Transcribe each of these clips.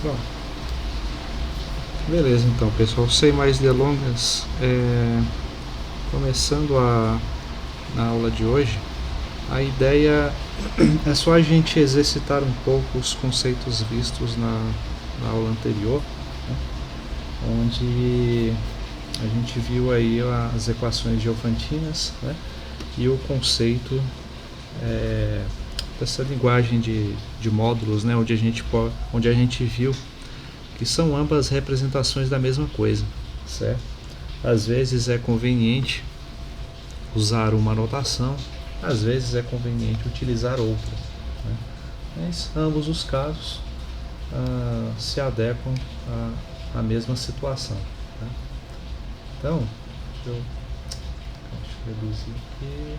Bom, beleza então, pessoal, sem mais delongas, começando na aula de hoje, a ideia é só a gente exercitar um pouco os conceitos vistos na aula anterior, né, onde a gente viu aí as equações diofantinas, né, e o conceito dessa linguagem de módulos, né, onde a gente viu que são ambas representações da mesma coisa, certo? Às vezes é conveniente usar uma notação, às vezes é conveniente utilizar outra, né? Mas ambos os casos se adequam à mesma situação, tá? Então, deixa eu reduzir aqui.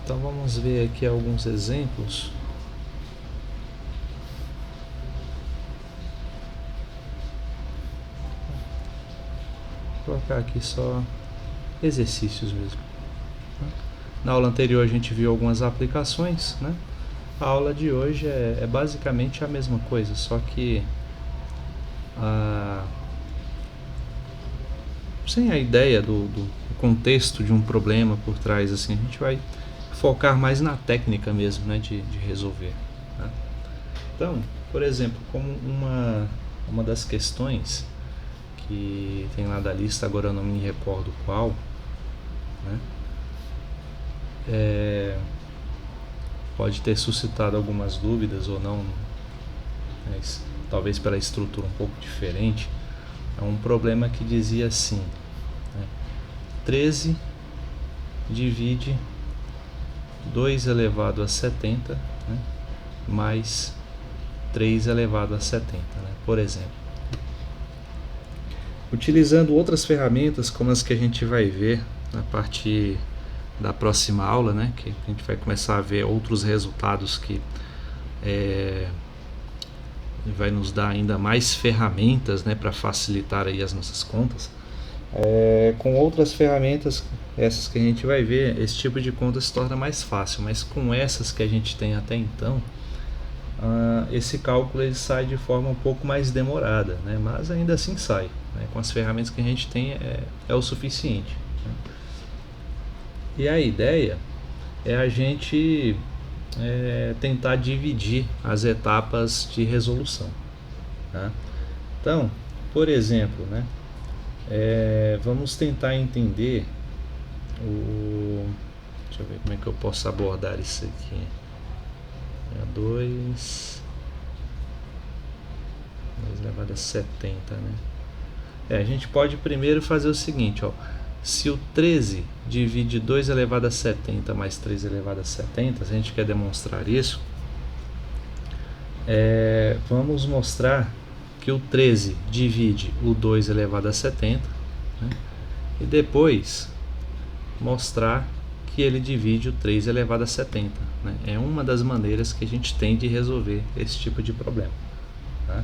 Então vamos ver aqui alguns exemplos. Vou colocar aqui só exercícios mesmo. Na aula anterior a gente viu algumas aplicações, né? A aula de hoje é basicamente a mesma coisa, só que sem a ideia do contexto de um problema por trás, assim, a gente vai focar mais na técnica mesmo, né, de resolver, né? Então, por exemplo, como uma das questões que tem lá da lista, agora eu não me recordo qual, né, pode ter suscitado algumas dúvidas ou não, mas talvez pela estrutura um pouco diferente. É um problema que dizia assim, né, 13 divide 2 elevado a 70, né, mais 3 elevado a 70, né, por exemplo. Utilizando outras ferramentas como as que a gente vai ver a partir da próxima aula, né, que a gente vai começar a ver outros resultados que vai nos dar ainda mais ferramentas, né, para facilitar aí as nossas contas. Com outras ferramentas, essas que a gente vai ver, esse tipo de conta se torna mais fácil, mas com essas que a gente tem até então, esse cálculo ele sai de forma um pouco mais demorada, né, mas ainda assim sai, né, com as ferramentas que a gente tem é o suficiente, né. E a ideia é a gente tentar dividir as etapas de resolução, tá? Então, por exemplo, né, vamos tentar entender deixa eu ver como é que eu posso abordar isso aqui. 2 elevado a 70, né? A gente pode primeiro fazer o seguinte, ó. Se o 13 divide 2 elevado a 70 mais 3 elevado a 70, se a gente quer demonstrar isso, vamos mostrar que o 13 divide o 2 elevado a 70, né? E depois mostrar que ele divide o 3 elevado a 70, né? É uma das maneiras que a gente tem de resolver esse tipo de problema, tá?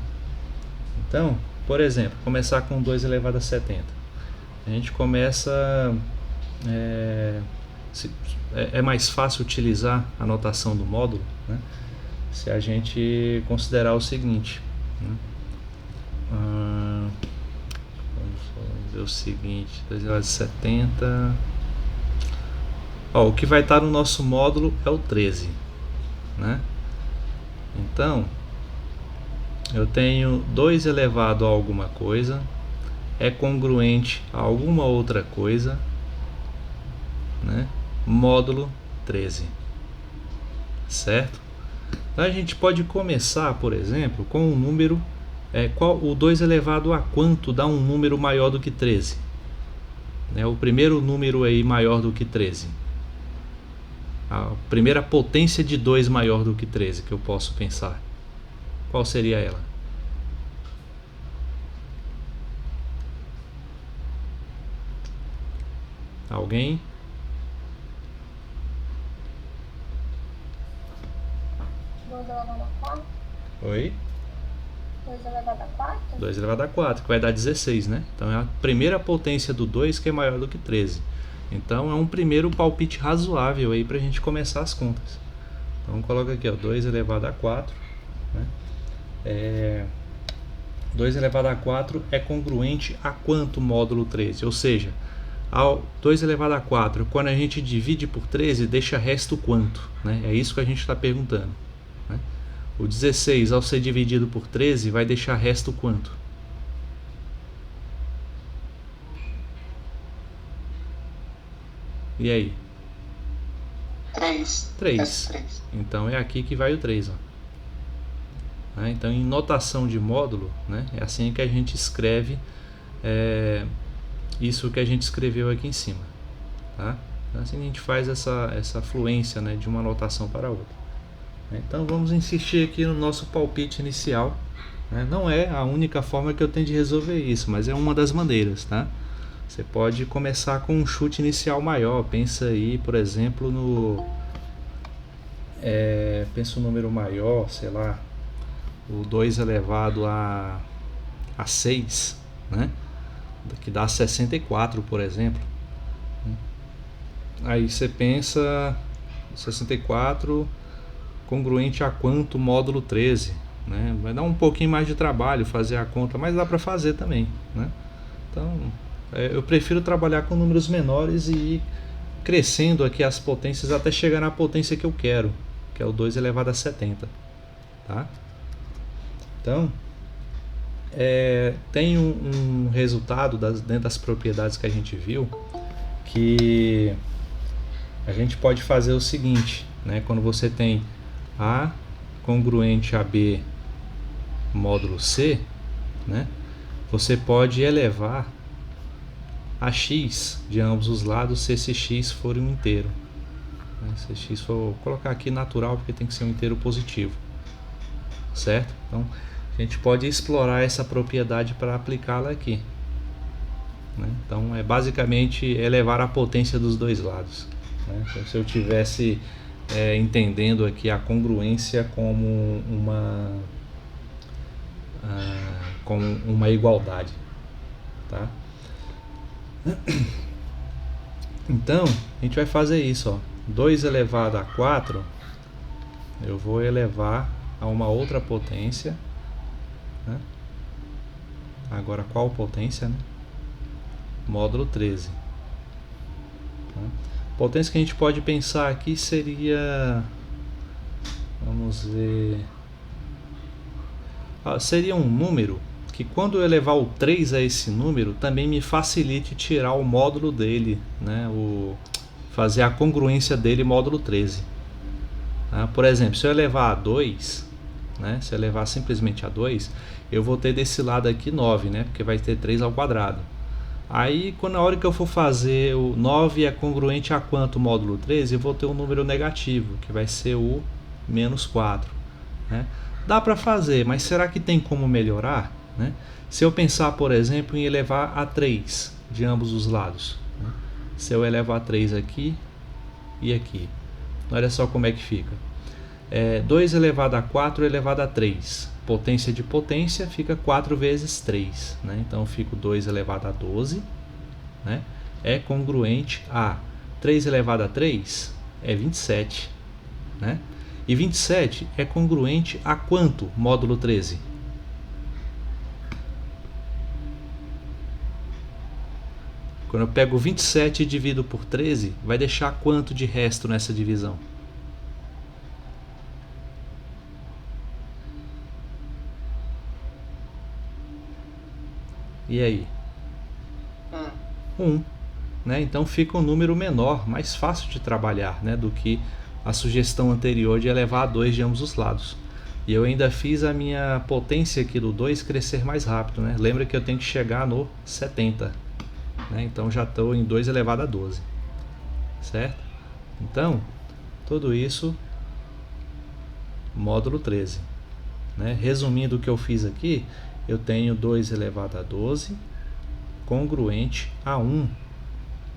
Então, por exemplo, começar com 2 elevado a 70. A gente começa... é mais fácil utilizar a notação do módulo, né, se a gente considerar o seguinte, né, vamos ver o seguinte, 2 elevado a 70... Ó, o que vai estar no nosso módulo é o 13, né? Então, eu tenho 2 elevado a alguma coisa, é congruente a alguma outra coisa, né, módulo 13, certo? Então a gente pode começar, por exemplo, com um número, o 2 elevado a quanto dá um número maior do que 13? Né, o primeiro número aí maior do que 13. A primeira potência de 2 maior do que 13 que eu posso pensar. Qual seria ela? Alguém? 2 elevado a 4. Oi? 2 elevado a 4? 2 elevado a 4, que vai dar 16, né? Então é a primeira potência do 2 que é maior do que 13. Então é um primeiro palpite razoável aí para a gente começar as contas. Então coloca aqui, ó, 2 elevado a 4, né? 2 elevado a 4 é congruente a quanto módulo 13? Ou seja, ao 2 elevado a 4, quando a gente divide por 13, deixa resto quanto? Né? É isso que a gente está perguntando. Né? O 16, ao ser dividido por 13, vai deixar resto quanto? E aí? 3. 3. Então é aqui que vai o 3. Ó. Né? Então, em notação de módulo, né, é assim que a gente escreve isso que a gente escreveu aqui em cima. Tá? Então, assim a gente faz essa fluência, né, de uma notação para outra. Então vamos insistir aqui no nosso palpite inicial. Né? Não é a única forma que eu tenho de resolver isso, mas é uma das maneiras. Tá? Você pode começar com um chute inicial maior. Pensa aí, por exemplo, pensa um número maior, sei lá, o 2 elevado a 6, né? Que dá 64, por exemplo. Aí você pensa 64 congruente a quanto módulo 13, né? Vai dar um pouquinho mais de trabalho fazer a conta, mas dá para fazer também, né? Então eu prefiro trabalhar com números menores e ir crescendo aqui as potências até chegar na potência que eu quero, que é o 2 elevado a 70, tá? Então tem um resultado dentro das propriedades que a gente viu, que a gente pode fazer o seguinte, né? Quando você tem A congruente a B módulo C, né? Você pode elevar a x de ambos os lados se esse x for um inteiro. Se x for, vou colocar aqui natural porque tem que ser um inteiro positivo, certo? Então a gente pode explorar essa propriedade para aplicá-la aqui, né? Então é basicamente elevar a potência dos dois lados, né? Então, se eu tivesse entendendo aqui a congruência como uma igualdade, tá? Então a gente vai fazer isso, ó. 2 elevado a 4 eu vou elevar a uma outra potência, né? Agora qual potência, né? Módulo 13. Potência que a gente pode pensar aqui seria, vamos ver, seria um número que, quando eu elevar o 3 a esse número, também me facilite tirar o módulo dele, né? Fazer a congruência dele módulo 13. Tá? Por exemplo, se eu elevar a 2, né? Se eu elevar simplesmente a 2, eu vou ter desse lado aqui 9, né? Porque vai ter 3 ao quadrado. Aí, na hora que eu for fazer o 9 é congruente a quanto módulo 13, eu vou ter um número negativo, que vai ser o menos 4. Né? Dá para fazer, mas será que tem como melhorar? Né? Se eu pensar, por exemplo, em elevar a 3 de ambos os lados. Né? Se eu elevar a 3 aqui e aqui. Olha só como é que fica. 2 elevado a 4 elevado a 3. Potência de potência fica 4 vezes 3. Né? Então, fica 2 elevado a 12. Né? É congruente a 3 elevado a 3 é 27. Né? E 27 é congruente a quanto módulo 13? Quando eu pego 27 e divido por 13, vai deixar quanto de resto nessa divisão? E aí? 1. Né? Então fica um número menor, mais fácil de trabalhar, né? Do que a sugestão anterior de elevar a 2 de ambos os lados. E eu ainda fiz a minha potência aqui do 2 crescer mais rápido. Né? Lembra que eu tenho que chegar no 70. Né? Então já estou em 2 elevado a 12. Certo? Então, tudo isso módulo 13. Né? Resumindo o que eu fiz aqui, eu tenho 2 elevado a 12 congruente a 1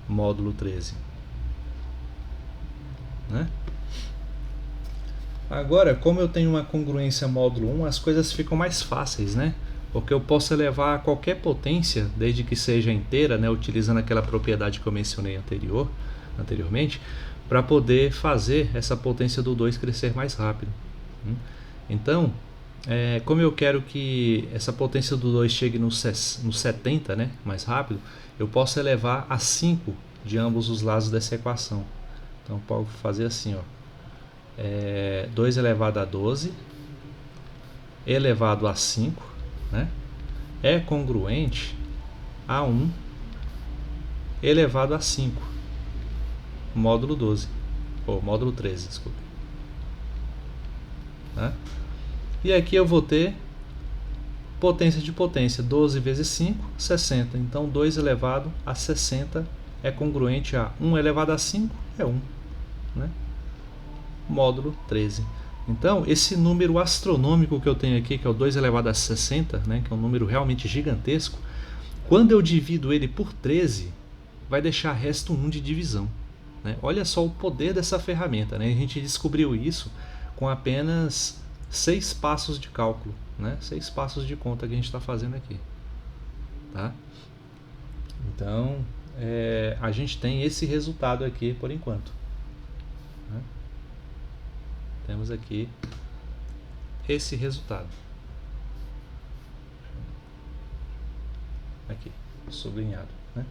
módulo 13. Né? Agora, como eu tenho uma congruência módulo 1, as coisas ficam mais fáceis, né? Porque eu posso elevar a qualquer potência, desde que seja inteira, né, utilizando aquela propriedade que eu mencionei anteriormente, para poder fazer essa potência do 2 crescer mais rápido. Então, como eu quero que essa potência do 2 chegue no 70, né, mais rápido, eu posso elevar a 5 de ambos os lados dessa equação. Então, eu posso fazer assim, ó, 2 elevado a 12 elevado a 5, né, é congruente a 1 elevado a 5, módulo 12, ou módulo 13, desculpe. Tá? E aqui eu vou ter potência de potência, 12 vezes 5, 60. Então 2 elevado a 60 é congruente a 1 elevado a 5, é 1. Né? Módulo 13. Então, esse número astronômico que eu tenho aqui, que é o 2 elevado a 60, né, que é um número realmente gigantesco, quando eu divido ele por 13, vai deixar resto 1 de divisão. Né? Olha só o poder dessa ferramenta. Né? A gente descobriu isso com apenas 6 passos de cálculo, né? 6 passos de conta que a gente está fazendo aqui. Tá? Então, a gente tem esse resultado aqui por enquanto. Né? Temos aqui esse resultado. Aqui, sublinhado. Né?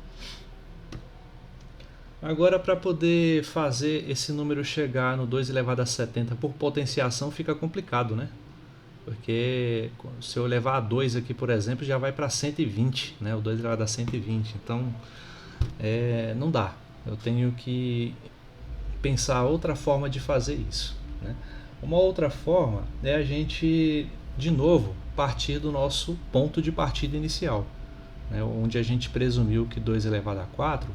Agora, para poder fazer esse número chegar no 2 elevado a 70 por potenciação, fica complicado, né? Porque se eu levar a 2 aqui, por exemplo, já vai para 120, né? O 2 elevado a 120. Então, não dá. Eu tenho que pensar outra forma de fazer isso. Né? Uma outra forma é a gente, de novo, partir do nosso ponto de partida inicial, né? Onde a gente presumiu que 2 elevado a 4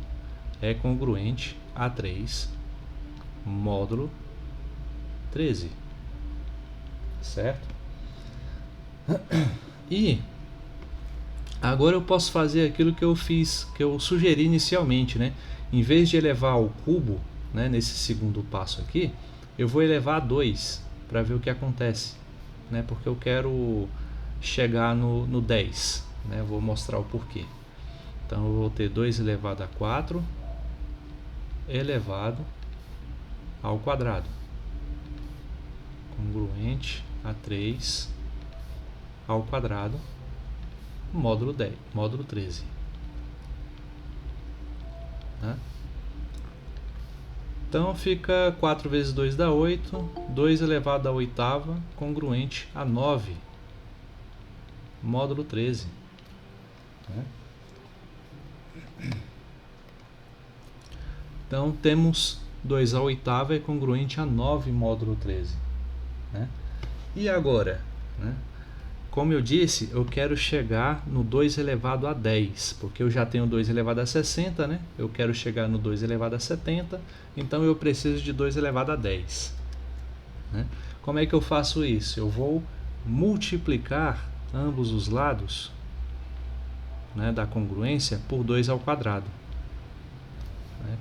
é congruente a 3 módulo 13. Certo? E agora eu posso fazer aquilo que eu fiz, que eu sugeri inicialmente, né? Em vez de elevar ao cubo, né, nesse segundo passo aqui, eu vou elevar a 2 para ver o que acontece, né? Porque eu quero chegar no 10, né? Eu vou mostrar o porquê. Então eu vou ter 2 elevado a 4 elevado ao quadrado, congruente a 3 ao quadrado, módulo 10, módulo 13. Né? Então fica 4 vezes 2 dá 8, 2 elevado à oitava, congruente a 9, módulo 13. Né? Então temos 2 à oitava é congruente a 9, módulo 13. Né? E agora, né? Como eu disse, eu quero chegar no 2 elevado a 10, porque eu já tenho 2 elevado a 60, né? Eu quero chegar no 2 elevado a 70, então eu preciso de 2 elevado a 10. Né? Como é que eu faço isso? Eu vou multiplicar ambos os lados, né, da congruência por 2 ao quadrado.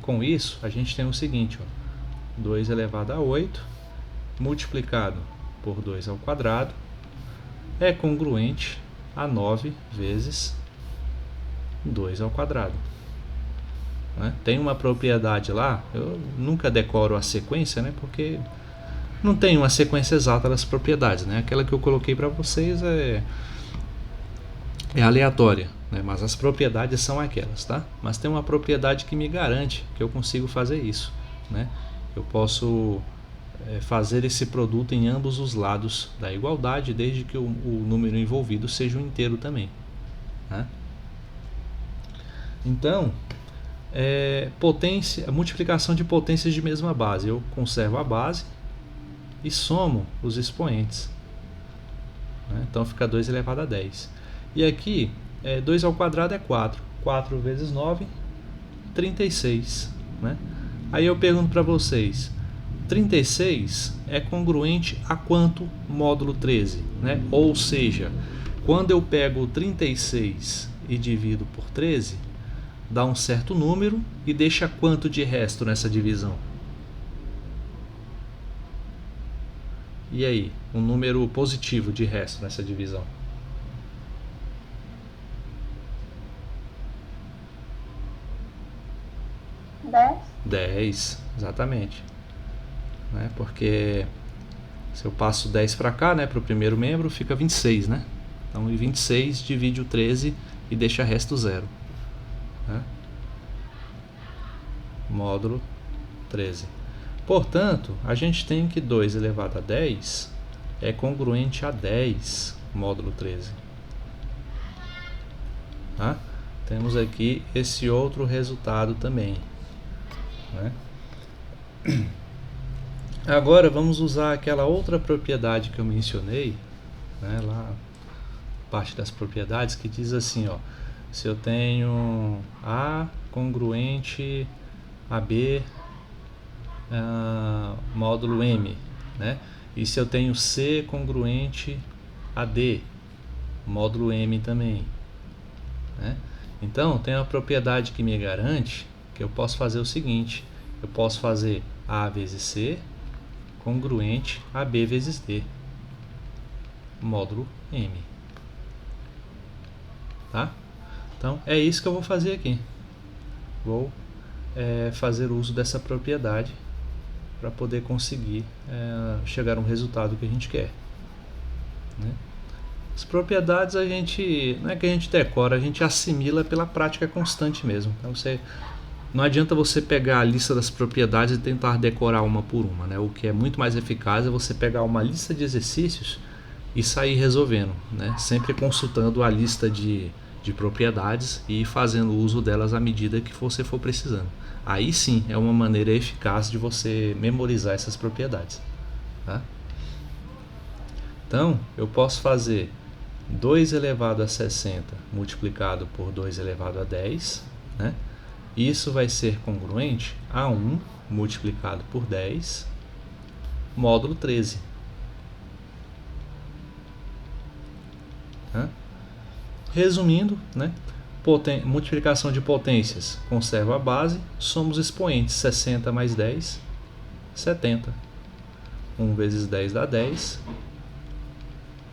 Com isso, a gente tem o seguinte, ó, 2 elevado a 8 multiplicado por 2 ao quadrado é congruente a 9 vezes 2 ao quadrado. Né? Tem uma propriedade lá, eu nunca decoro a sequência, né, porque não tem uma sequência exata das propriedades. Né? Aquela que eu coloquei para vocês é aleatória, né? Mas as propriedades são aquelas, tá? Mas tem uma propriedade que me garante que eu consigo fazer isso, né? Eu posso fazer esse produto em ambos os lados da igualdade, desde que o número envolvido seja um inteiro também. Né? Então, multiplicação de potências de mesma base. Eu conservo a base e somo os expoentes. Né? Então fica 2 elevado a 10. E aqui, 2 ao quadrado é 4. 4 vezes 9, 36. Né? Aí eu pergunto para vocês, 36 é congruente a quanto módulo 13? Né? Ou seja, quando eu pego 36 e divido por 13, dá um certo número e deixa quanto de resto nessa divisão? E aí, um número positivo de resto nessa divisão? 10. 10, exatamente. Né? Porque se eu passo 10 para cá, né, para o primeiro membro, fica 26, né? Então, 26 divide o 13 e deixa resto 0. Né? Módulo 13. Portanto, a gente tem que 2 elevado a 10 é congruente a 10, módulo 13. Tá? Temos aqui esse outro resultado também. Né? Agora vamos usar aquela outra propriedade que eu mencionei, né, lá, parte das propriedades, que diz assim, ó, se eu tenho A congruente a B módulo M, né, e se eu tenho C congruente a D, módulo M também. Né? Então, tem uma propriedade que me garante que eu posso fazer o seguinte, eu posso fazer A vezes C congruente a B vezes D, módulo M. Tá? Então, é isso que eu vou fazer aqui. Vou fazer uso dessa propriedade para poder conseguir chegar a um resultado que a gente quer. Né? As propriedades a gente, não é que a gente decora, a gente assimila pela prática constante mesmo. Então, não adianta você pegar a lista das propriedades e tentar decorar uma por uma, né? O que é muito mais eficaz é você pegar uma lista de exercícios e sair resolvendo, né? Sempre consultando a lista de propriedades e fazendo uso delas à medida que você for precisando. Aí sim é uma maneira eficaz de você memorizar essas propriedades. Tá? Então, eu posso fazer 2 elevado a 60 multiplicado por 2 elevado a 10, né? Isso vai ser congruente a 1 multiplicado por 10, módulo 13. Tá? Resumindo, né? Multiplicação de potências conserva a base, somos expoentes, 60 mais 10, 70. 1 vezes 10 dá 10,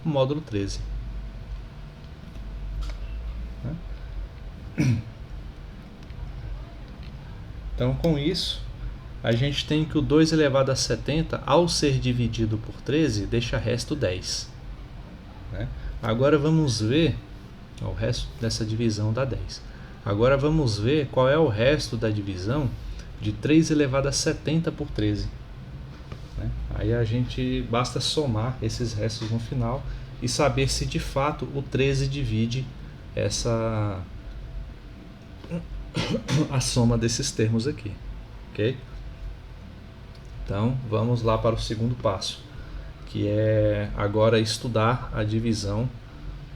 módulo 13. Então, com isso, a gente tem que o 2 elevado a 70, ao ser dividido por 13, deixa resto 10. Né? Agora vamos ver o resto dessa divisão dá 10. Agora vamos ver qual é o resto da divisão de 3 elevado a 70 por 13. Né? Aí a gente basta somar esses restos no final e saber se de fato o 13 divide a soma desses termos aqui. Ok? Então vamos lá para o segundo passo, que é agora estudar a divisão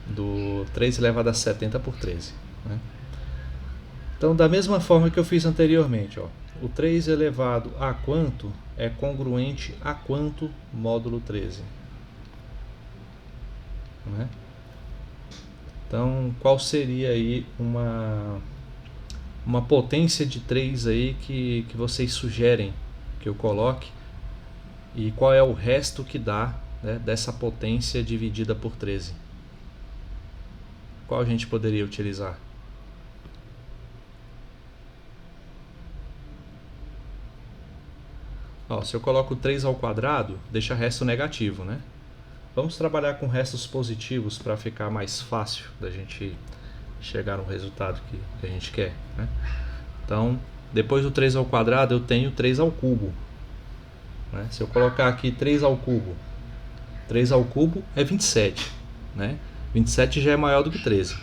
do 3 elevado a 70 por 13. Né? Então, da mesma forma que eu fiz anteriormente, ó, o 3 elevado a quanto é congruente a quanto módulo 13. Né? Então, qual seria aí uma potência de 3 aí que vocês sugerem que eu coloque, e qual é o resto que dá, né, dessa potência dividida por 13? Qual a gente poderia utilizar? Ó, se eu coloco 3 ao quadrado, deixa resto negativo, né? Vamos trabalhar com restos positivos para ficar mais fácil da gente chegar no resultado que a gente quer. Né? Então, depois do 3 ao quadrado, eu tenho 3 ao cubo. Né? Se eu colocar aqui 3 ao cubo é 27. Né? 27 já é maior do que 13.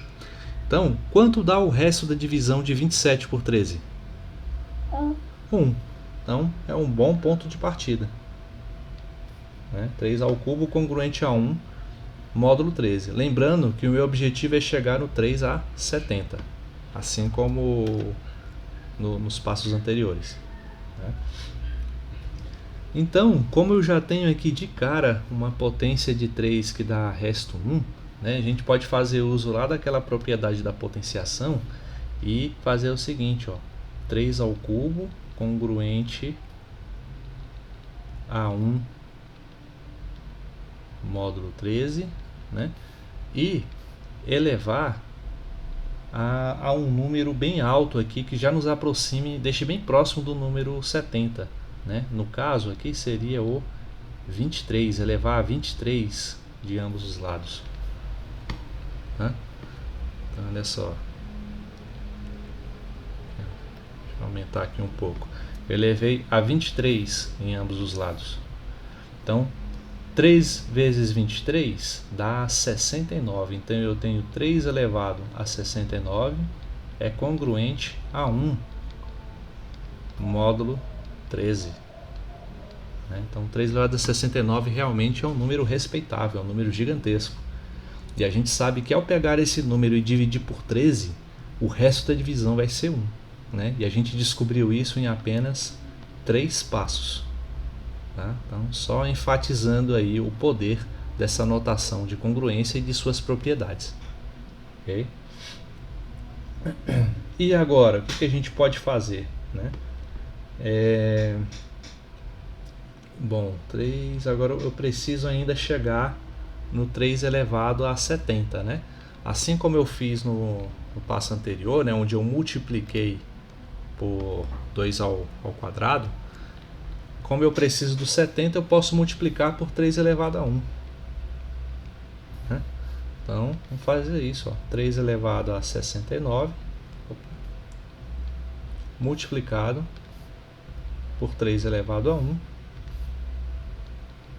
Então, quanto dá o resto da divisão de 27 por 13? 1. Então, é um bom ponto de partida. Né? 3 ao cubo congruente a 1, módulo 13. Lembrando que o meu objetivo é chegar no 3 a 70, assim como nos passos anteriores. Né? Então, como eu já tenho aqui de cara uma potência de 3 que dá resto 1, né, a gente pode fazer uso lá daquela propriedade da potenciação e fazer o seguinte, ó, 3 ao cubo congruente a 1 módulo 13, né, e elevar a um número bem alto aqui que já nos aproxime, deixe bem próximo do número 70, né? No caso aqui seria o 23, elevar a 23 de ambos os lados, né? Então olha só, deixa eu aumentar aqui um pouco, eu elevei a 23 em ambos os lados. Então 3 vezes 23 dá 69, então eu tenho 3 elevado a 69 é congruente a 1 módulo 13. Então 3 elevado a 69 realmente é um número respeitável, é um número gigantesco. E a gente sabe que ao pegar esse número e dividir por 13, o resto da divisão vai ser 1. Né? E a gente descobriu isso em apenas 3 passos. Tá? Então, só enfatizando aí o poder dessa notação de congruência e de suas propriedades. Okay? E agora, o que a gente pode fazer? Né? Bom, 3, agora eu preciso ainda chegar no 3 elevado a 70. Né? Assim como eu fiz no passo anterior, né, onde eu multipliquei por 2 ao quadrado, como eu preciso do 70, eu posso multiplicar por 3 elevado a 1. Né? Então, vamos fazer isso. 3 elevado a 69 multiplicado por 3 elevado a 1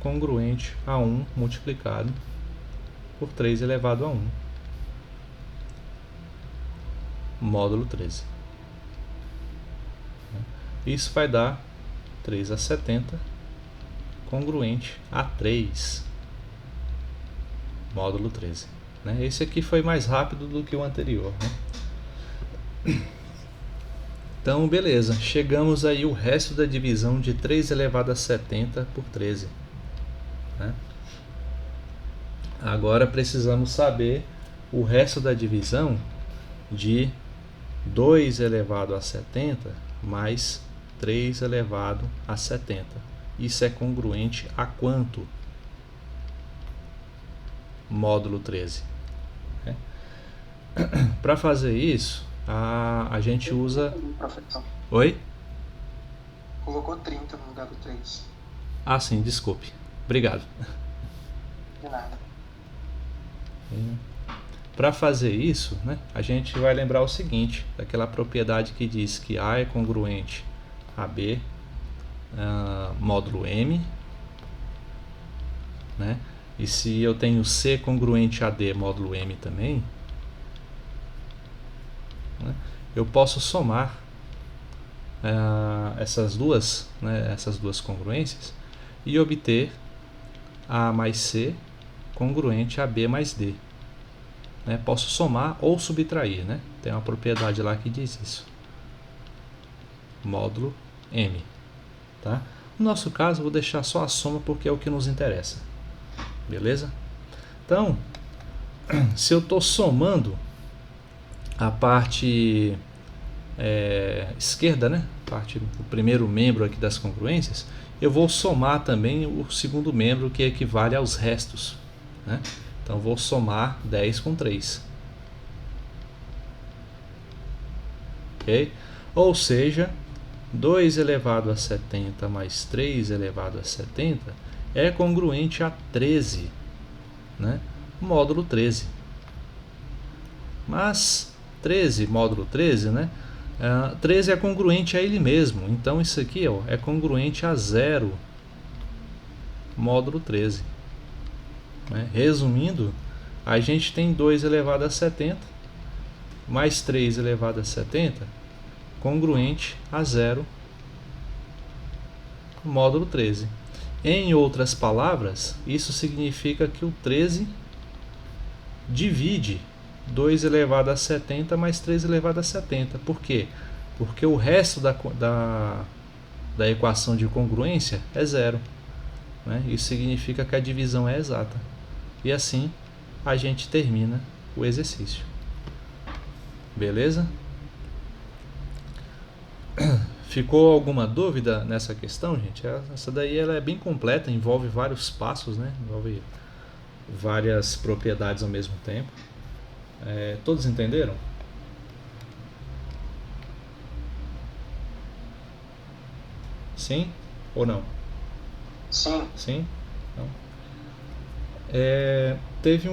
congruente a 1 multiplicado por 3 elevado a 1 módulo 13. Isso vai dar 3 a 70 congruente a 3 módulo 13. Né? Esse aqui foi mais rápido do que o anterior. Né? Então, beleza. Chegamos aí o resto da divisão de 3 elevado a 70 por 13. Né? Agora precisamos saber o resto da divisão de 2 elevado a 70 mais 3 elevado a 70. Isso é congruente a quanto? Módulo 13. Né? Para fazer isso, a gente usa... Professor. Oi? Colocou 30 no lugar do 3. Ah, sim, desculpe. Obrigado. De nada. Para fazer isso, né, a gente vai lembrar o seguinte, daquela propriedade que diz que A é congruente a B módulo M, né? E se eu tenho C congruente a D módulo M também, né, eu posso somar essas duas congruências e obter A mais C congruente a B mais D. Né? Posso somar ou subtrair, né? Tem uma propriedade lá que diz isso. Módulo M. Tá? No nosso caso, eu vou deixar só a soma porque é o que nos interessa. Beleza? Então, se eu estou somando a parte esquerda, né? O primeiro membro aqui das congruências, eu vou somar também o segundo membro que equivale aos restos. Né? Então, vou somar 10 com 3. Ok? Ou seja, 2 elevado a 70 mais 3 elevado a 70 é congruente a 13, né? Módulo 13. Mas 13, módulo 13, né? 13 é congruente a ele mesmo. Então isso aqui é congruente a 0, módulo 13. Né? Resumindo, a gente tem 2 elevado a 70 mais 3 elevado a 70 congruente a 0, módulo 13. Em outras palavras, isso significa que o 13 divide 2 elevado a 70 mais 3 elevado a 70. Por quê? Porque o resto da equação de congruência é 0. Né? Isso significa que a divisão é exata. E assim a gente termina o exercício. Beleza? Ficou alguma dúvida nessa questão, gente? Essa daí ela é bem completa, envolve vários passos, né? Envolve várias propriedades ao mesmo tempo. Todos entenderam? Sim ou não? Sim. Sim? Então, teve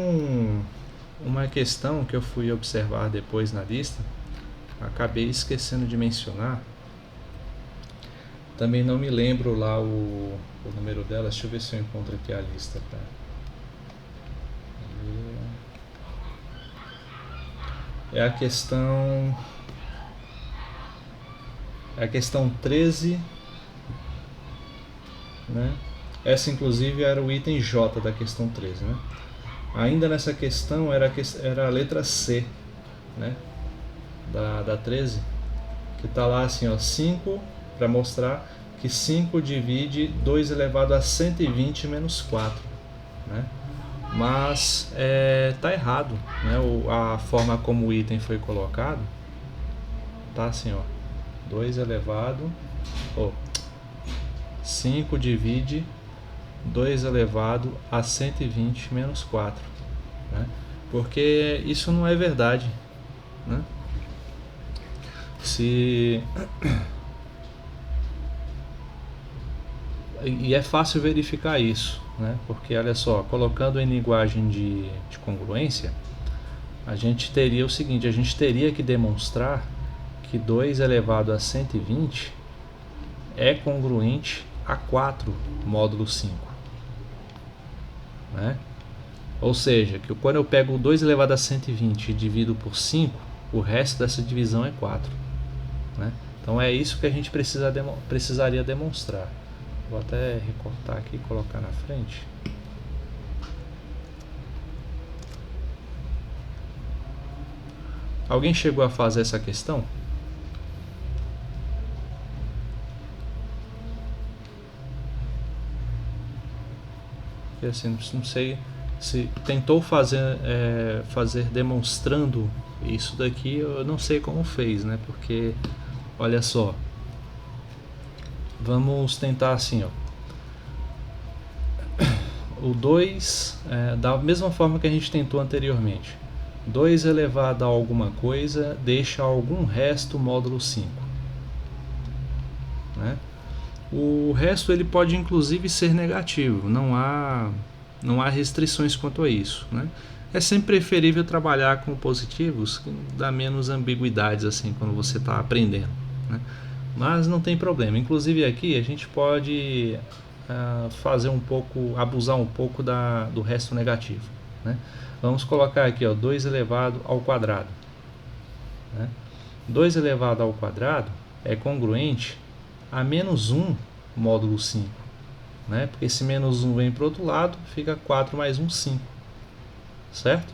uma questão que eu fui observar depois na lista, acabei esquecendo de mencionar. Também não me lembro lá o número dela. Deixa eu ver se eu encontro aqui a lista. É a questão 13, né? Essa inclusive era o item J da questão 13, né? Ainda nessa questão era a letra C, né? Da 13, que tá lá assim, ó, 5, para mostrar que 5 divide 2 elevado a 120 menos 4, né? Mas tá errado, né? A forma como o item foi colocado tá assim, ó, 2 elevado, 5 divide 2 elevado a 120 menos 4, né? Porque isso não é verdade, né? E é fácil verificar isso, né? Porque olha só, colocando em linguagem de congruência, a gente teria o seguinte: a gente teria que demonstrar que 2 elevado a 120 é congruente a 4 módulo 5, né? Ou seja, que quando eu pego 2 elevado a 120 e divido por 5, o resto dessa divisão é 4, né? Então é isso que a gente precisaria demonstrar. Vou até recortar aqui e colocar na frente. Alguém chegou a fazer essa questão? Porque assim, não sei se tentou fazer demonstrando isso daqui, eu não sei como fez, né? Porque olha só, vamos tentar assim, ó. O 2, da mesma forma que a gente tentou anteriormente, 2 elevado a alguma coisa deixa algum resto módulo 5, né? O resto ele pode inclusive ser negativo, não há restrições quanto a isso, né? É sempre preferível trabalhar com positivos, que dá menos ambiguidades assim quando você está aprendendo, né? Mas não tem problema. Inclusive aqui a gente pode fazer um pouco, abusar um pouco do resto negativo, né? Vamos colocar aqui, ó, 2 elevado ao quadrado, né? 2 elevado ao quadrado é congruente a menos 1 módulo 5, né? Porque esse menos 1 vem para o outro lado, fica 4 mais 1, 5, certo?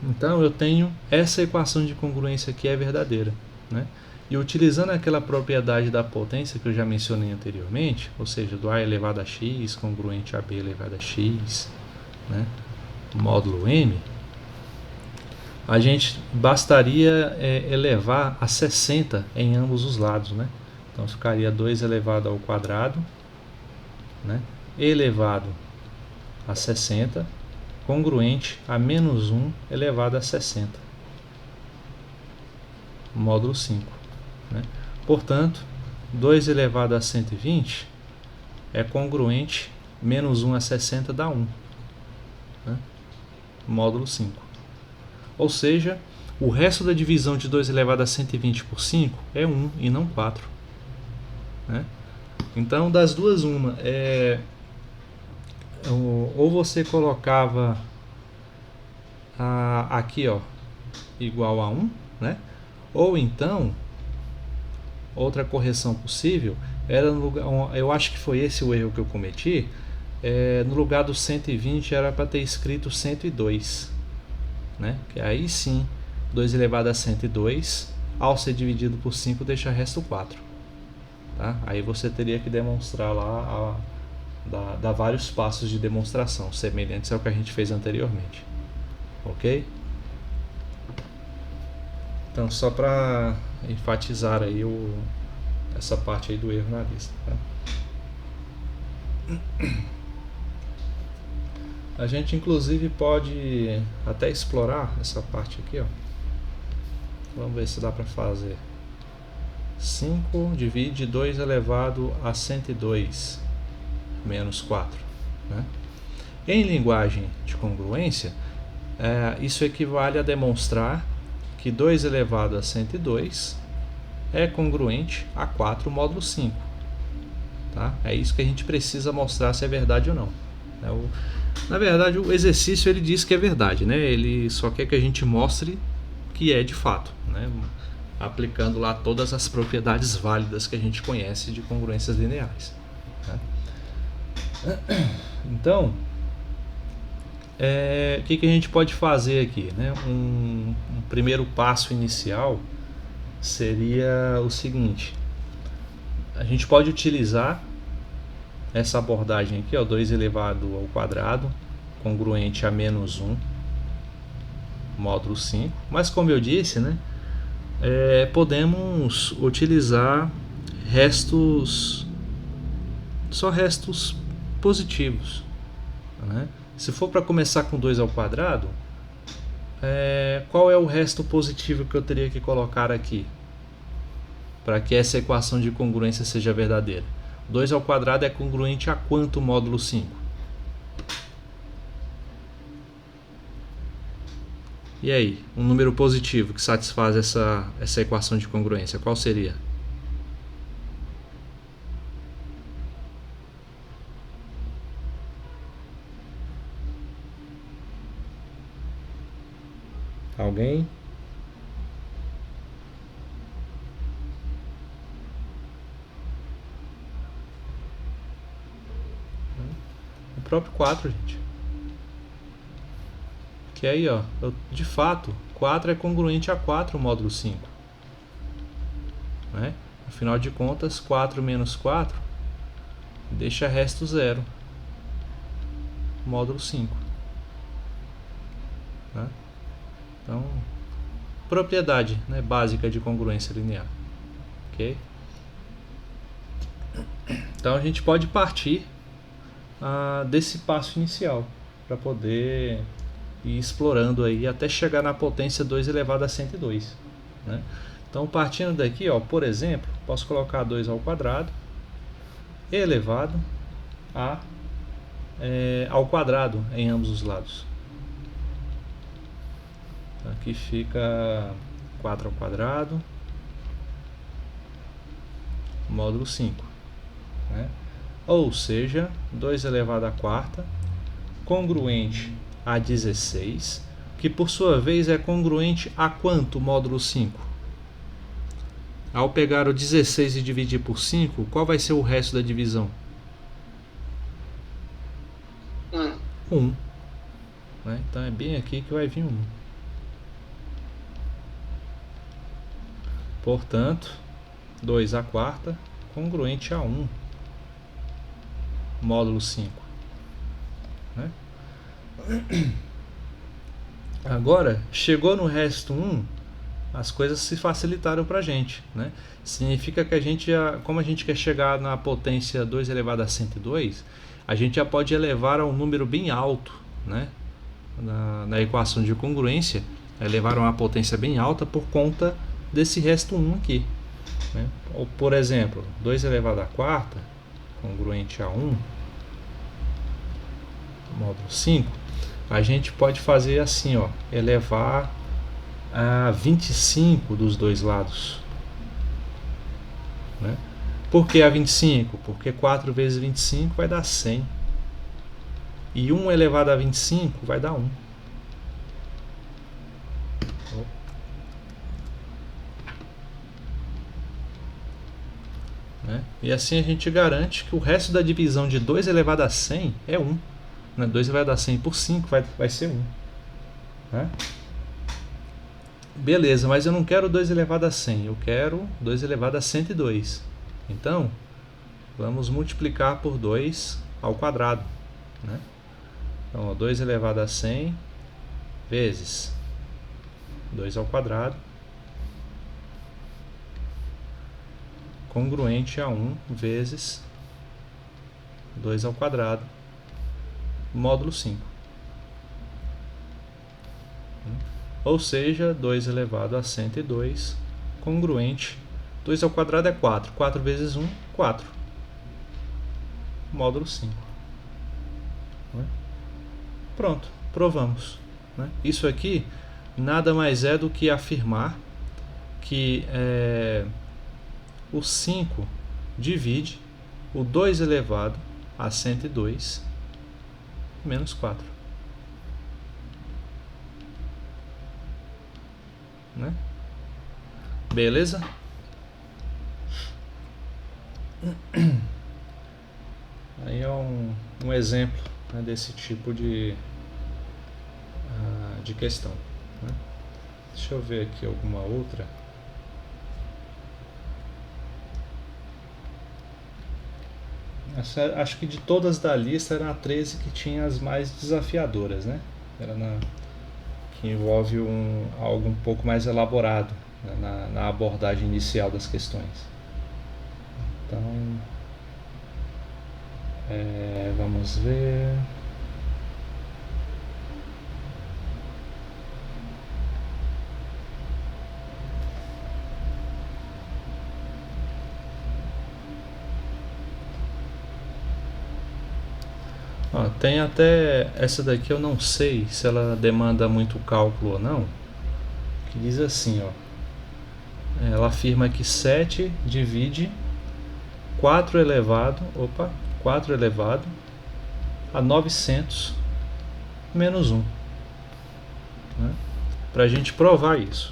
Então eu tenho essa equação de congruência aqui é verdadeira, né? E utilizando aquela propriedade da potência que eu já mencionei anteriormente, ou seja, do A elevado a x congruente a B elevado a x, né, módulo m, a gente bastaria elevar a 60 em ambos os lados, né? Então ficaria 2 elevado ao quadrado, né, elevado a 60, congruente a menos 1 elevado a 60, módulo 5. Né? Portanto, 2 elevado a 120 é congruente, menos 1 a 60 dá 1, né? Módulo 5. Ou seja, o resto da divisão de 2 elevado a 120 por 5 é 1 e não 4. Né? Então, das duas, uma, ou você colocava aqui, ó, igual a 1, né? Ou então outra correção possível era no lugar, eu acho que foi esse o erro que eu cometi, no lugar do 120 era para ter escrito 102, né? Que aí sim, 2 elevado a 102 ao ser dividido por 5 deixa resto 4, tá? Aí você teria que demonstrar lá, dar vários passos de demonstração semelhantes ao que a gente fez anteriormente, ok? Então, só para enfatizar aí essa parte aí do erro na lista, tá? A gente inclusive pode até explorar essa parte aqui, ó. Vamos ver se dá para fazer. 5 divide 2 elevado a 102 menos 4. Né? Em linguagem de congruência, isso equivale a demonstrar que 2 elevado a 102 é congruente a 4 módulo 5. Tá? É isso que a gente precisa mostrar se é verdade ou não. Na verdade, o exercício ele diz que é verdade, né? Ele só quer que a gente mostre que é de fato, né? Aplicando lá todas as propriedades válidas que a gente conhece de congruências lineares. Né? Então, o que a gente pode fazer aqui? Né? Um primeiro passo inicial seria o seguinte: a gente pode utilizar essa abordagem aqui, 2 elevado ao quadrado, congruente a menos 1, módulo 5. Mas como eu disse, né, podemos utilizar só restos positivos. Né? Se for para começar com 2 ao quadrado, qual é o resto positivo que eu teria que colocar aqui para que essa equação de congruência seja verdadeira? 2 ao quadrado é congruente a quanto módulo 5? E aí, um número positivo que satisfaz essa equação de congruência, qual seria? Alguém? O próprio 4, gente. Que aí, de fato, 4 é congruente a 4 módulo 5. Né? Afinal de contas, 4 menos 4 deixa resto 0, módulo 5. Né? Então, propriedade, né, básica de congruência linear. Ok? Então a gente pode partir desse passo inicial para poder ir explorando aí até chegar na potência 2 elevado a 102. Né? Então, partindo daqui, por exemplo, posso colocar 2 ao quadrado elevado ao quadrado em ambos os lados. Então, aqui fica 4 ao quadrado módulo 5. Né? Ou seja, 2 elevado à quarta congruente a 16, que por sua vez é congruente a quanto módulo 5? Ao pegar o 16 e dividir por 5, qual vai ser o resto da divisão? 1. Né? Então é bem aqui que vai vir 1. Portanto, 2 à quarta congruente a 1 módulo 5. Né? Agora, chegou no resto 1, as coisas se facilitaram para a gente. Né? Significa que como a gente quer chegar na potência 2 elevado a 102, a gente já pode elevar a um número bem alto. Né? Na equação de congruência, elevar a uma potência bem alta por conta desse resto 1 aqui. Né? Ou, por exemplo, 2 elevado à quarta congruente a 1 módulo 5, a gente pode fazer assim, elevar a 25 dos dois lados. Né? Por que a 25? Porque 4 vezes 25 vai dar 100. E 1 elevado a 25 vai dar 1. Né? E assim a gente garante que o resto da divisão de 2 elevado a 100 é 1. 2 elevado a 100 por 5 vai ser 1. Né? Beleza, mas eu não quero 2 elevado a 100, eu quero 2 elevado a 102. Então, vamos multiplicar por 2 ao quadrado. Né? Então, 2 elevado a 100 vezes 2 ao quadrado congruente a 1 vezes 2 ao quadrado módulo 5. Ou seja, 2 elevado a 102 congruente 2 ao quadrado é 4. 4 vezes 1, 4. Módulo 5. Né? Pronto, provamos. Né? Isso aqui nada mais é do que afirmar que o 5 divide o 2 elevado a 102 menos 4. Né? Beleza? Aí é um exemplo, né, desse tipo de questão. Né? Deixa eu ver aqui alguma outra. Acho que de todas da lista era a 13 que tinha as mais desafiadoras, né? Era que envolve algo um pouco mais elaborado, né, na abordagem inicial das questões. Então, vamos ver. Tem até essa daqui, eu não sei se ela demanda muito cálculo ou não, que diz assim, ó, ela afirma que 7 divide 4 elevado a 900 menos 1, né? Para a gente provar isso.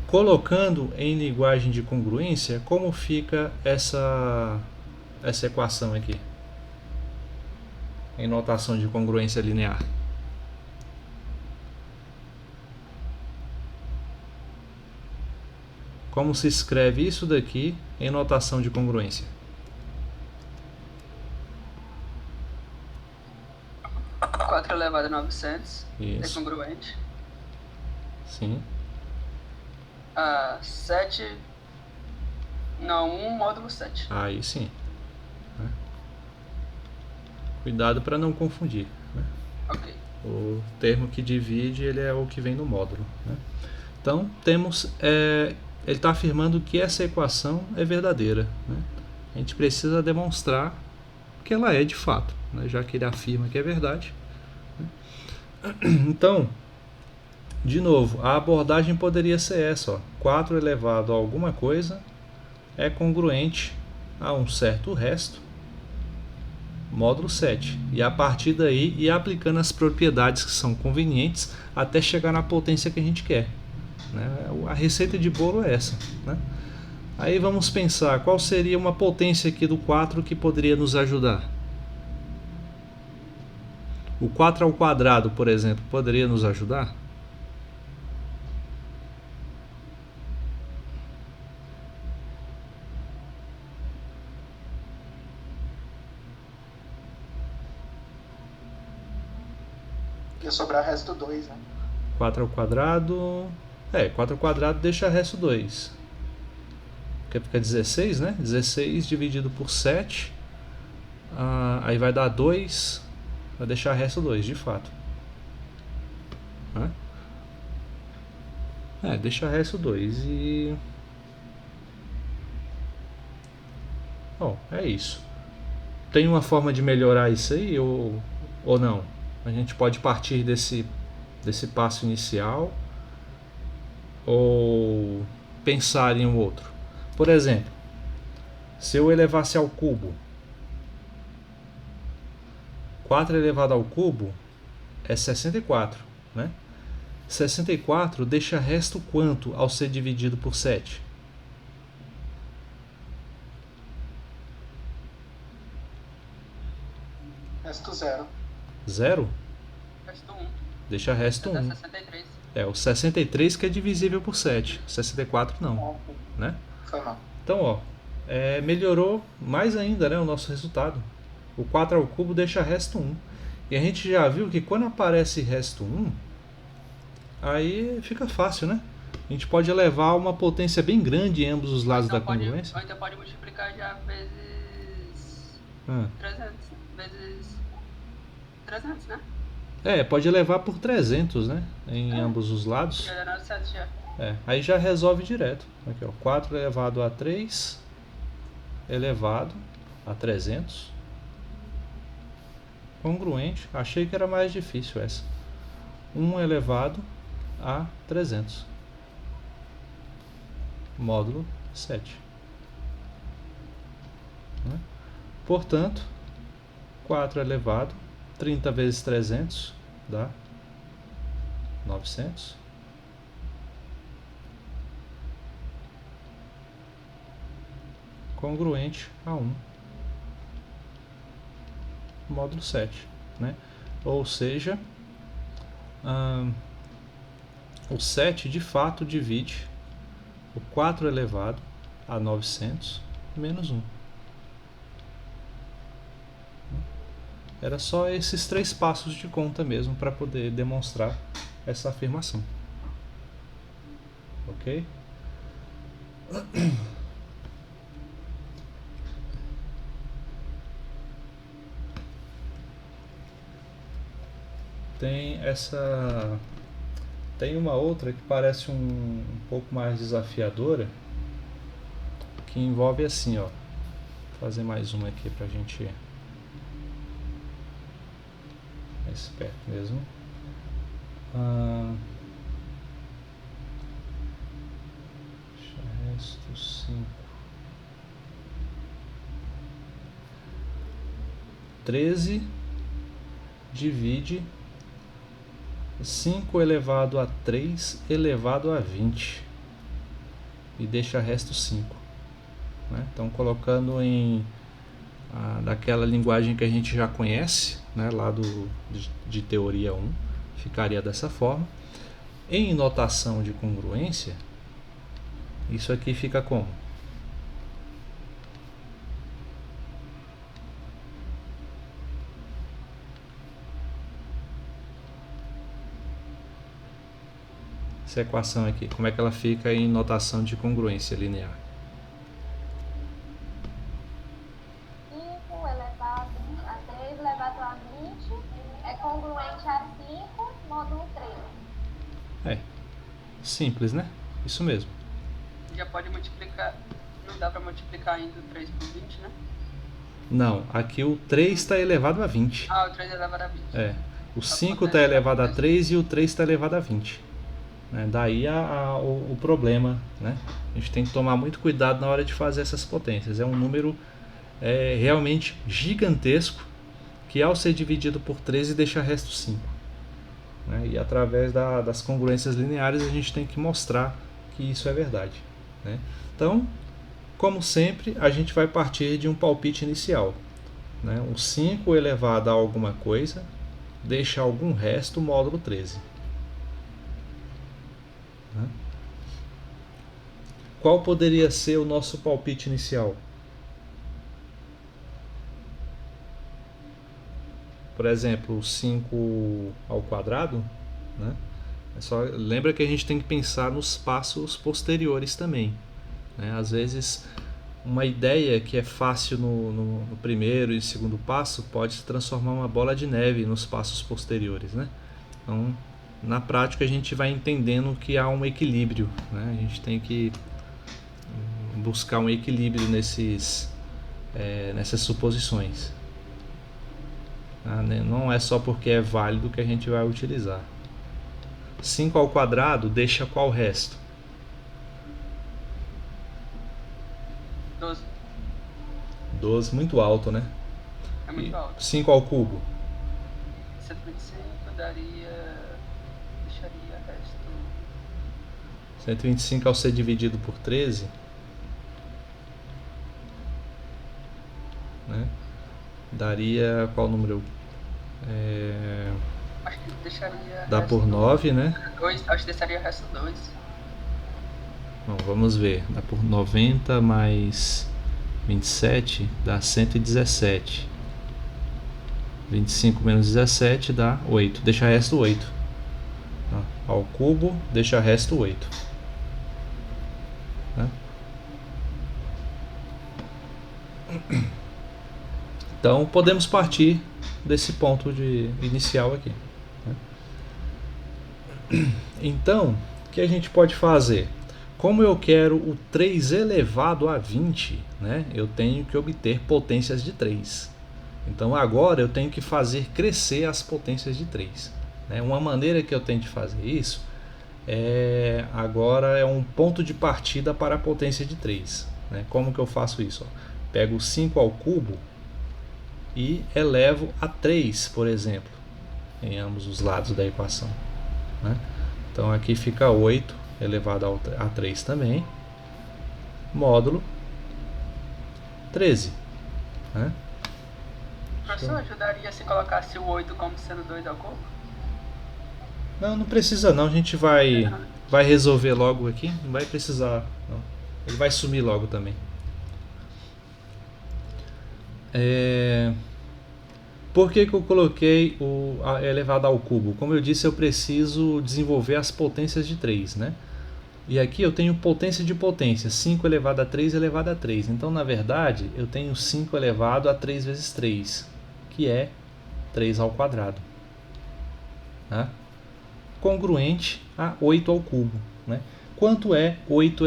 Colocando em linguagem de congruência, como fica essa equação aqui? Em notação de congruência linear. Como se escreve isso daqui em notação de congruência? 4 elevado a 900 Isso. é congruente. Sim. 7... Não, 1 módulo 7. Aí sim. Cuidado para não confundir. Né? Ok. O termo que divide, ele é o que vem no módulo. Né? Então, temos... ele está afirmando que essa equação é verdadeira. Né? A gente precisa demonstrar que ela é de fato, né? Já que ele afirma que é verdade. Né? Então, de novo, a abordagem poderia ser essa. Ó. 4 elevado a alguma coisa é congruente a um certo resto, módulo 7. E a partir daí, ir aplicando as propriedades que são convenientes até chegar na potência que a gente quer. Né? A receita de bolo é essa. Né? Aí vamos pensar, qual seria uma potência aqui do 4 que poderia nos ajudar? O 4 ao quadrado, por exemplo, poderia nos ajudar? Ia sobrar resto 2, né? 4 ao quadrado... 4 ao quadrado deixa resto 2. Porque fica 16, né? 16 dividido por 7. Aí vai dar 2. Vai deixar resto 2, de fato. Deixa resto 2 e... Bom, é isso. Tem uma forma de melhorar isso aí ou não? A gente pode partir desse passo inicial ou pensar em um outro. Por exemplo, se eu elevasse ao cubo, 4 elevado ao cubo é 64, né? 64 deixa resto quanto ao ser dividido por 7? Resto 0. 0? Resto 1. Deixa resto 1. 63. O 63 que é divisível por 7. 64 não. Né? Foi mal. Então, melhorou mais ainda, né, o nosso resultado. O 4 ao cubo deixa resto 1. E a gente já viu que quando aparece resto 1, aí fica fácil, né? A gente pode elevar uma potência bem grande em ambos os lados da congruência. Ou então pode multiplicar já vezes 300. Vezes 300, né? Pode elevar por 300, né? Em ambos os lados. Já dá 900 já. Aí já resolve direto. Aqui, ó, 4 elevado a 3 elevado a 300. Congruente. Achei que era mais difícil essa. 1 elevado a 300. Módulo 7. Né? Portanto, 4 elevado, 30 vezes 300 dá 900. Congruente a 1. Módulo 7. Né? Ou seja, o 7 de fato divide o 4 elevado a 900 menos 1. Era só esses 3 passos de conta mesmo para poder demonstrar essa afirmação. Ok? Tem uma outra que parece um pouco mais desafiadora, que envolve assim, ó. Vou fazer mais uma aqui pra gente mais esperto mesmo. Resto 5. 13 divide 5 elevado a 3 elevado a 20 e deixa resto 5. Né? Então, colocando em daquela linguagem que a gente já conhece, né, lá de teoria 1, ficaria dessa forma. Em notação de congruência, isso aqui fica como? Essa equação aqui, como é que ela fica em notação de congruência linear? 5 elevado a 3 elevado a 20 é congruente a 5 módulo 3. Simples, né? Isso mesmo. Já pode multiplicar. Não dá para multiplicar ainda o 3 por 20, né? Não, aqui o 3 está elevado a 20. O 3 é elevado a 20. O 5 está elevado a 3 e o 3 está elevado a 20. Daí o problema, né? A gente tem que tomar muito cuidado na hora de fazer essas potências. É um número realmente gigantesco, que ao ser dividido por 13 deixa resto 5. Né? E através das congruências lineares a gente tem que mostrar que isso é verdade. Né? Então, como sempre, a gente vai partir de um palpite inicial. Né? O 5 elevado a alguma coisa deixa algum resto módulo 13. Né? Qual poderia ser o nosso palpite inicial? Por exemplo, o 5 ao quadrado, né? Lembra que a gente tem que pensar nos passos posteriores também. Né? Às vezes, uma ideia que é fácil no primeiro e segundo passo pode se transformar uma bola de neve nos passos posteriores. Né? Então, na prática, a gente vai entendendo que há um equilíbrio. Né? A gente tem que buscar um equilíbrio nessas suposições. Não é só porque é válido que a gente vai utilizar. 5 ao quadrado deixa qual resto? 12. 12, muito alto, né? É muito alto. 5 ao cubo? 125 deixaria resto. 125 ao ser dividido por 13, né? Daria qual número? Acho que deixaria. Dá por 9, né? 2, acho que deixaria resto 2. Bom, vamos ver. Dá por 90 mais 27 dá 117. 25 menos 17 dá 8. Deixa resto 8. Ao cubo, deixa resto 8. Né? Então, podemos partir desse ponto inicial aqui. Né? Então, O que a gente pode fazer? Como eu quero o 3 elevado a 20, né, eu tenho que obter potências de 3. Então agora eu tenho que fazer crescer as potências de 3. Né? Uma maneira que eu tenho de fazer isso agora é um ponto de partida para a potência de 3. Né? Como que eu faço isso? Pego 5 ao cubo e elevo a 3, por exemplo, em ambos os lados da equação. Né? Então aqui fica 8 elevado a 3 também, módulo 13. Né? Professor, ajudaria se colocasse o 8 como sendo 2 ao cubo? Não precisa não, a gente vai resolver logo aqui, não vai precisar não. Ele vai sumir logo também. Por que eu coloquei o elevado ao cubo? Como eu disse, eu preciso desenvolver as potências de 3, né? E aqui eu tenho potência de potência, 5 elevado a 3 elevado a 3. Então, na verdade, eu tenho 5 elevado a 3 vezes 3, que é 3 ao quadrado. Tá? Congruente a 8 ao cubo. Né? Quanto é 8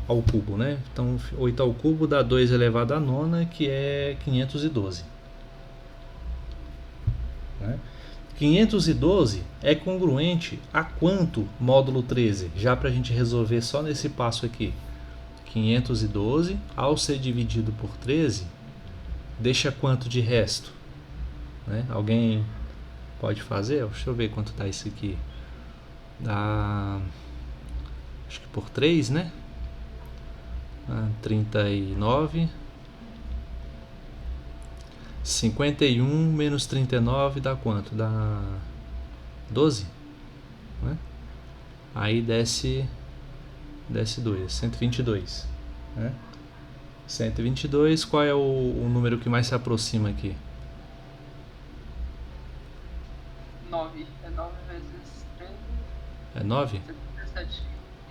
ao cubo? Né? Então, 8 ao cubo dá 2 elevado a nona, que é 512. Né? 512 é congruente a quanto módulo 13? Já para a gente resolver só nesse passo aqui. 512, ao ser dividido por 13, deixa quanto de resto? Né? Alguém pode fazer? Deixa eu ver quanto dá isso aqui. Dá, acho que por 3, né? 39. 51 menos 39 dá quanto? Dá 12? Né? Aí desce 2, 122. Né? 122, qual é o número que mais se aproxima aqui? 9. É 9 vezes 13. É 9? 117.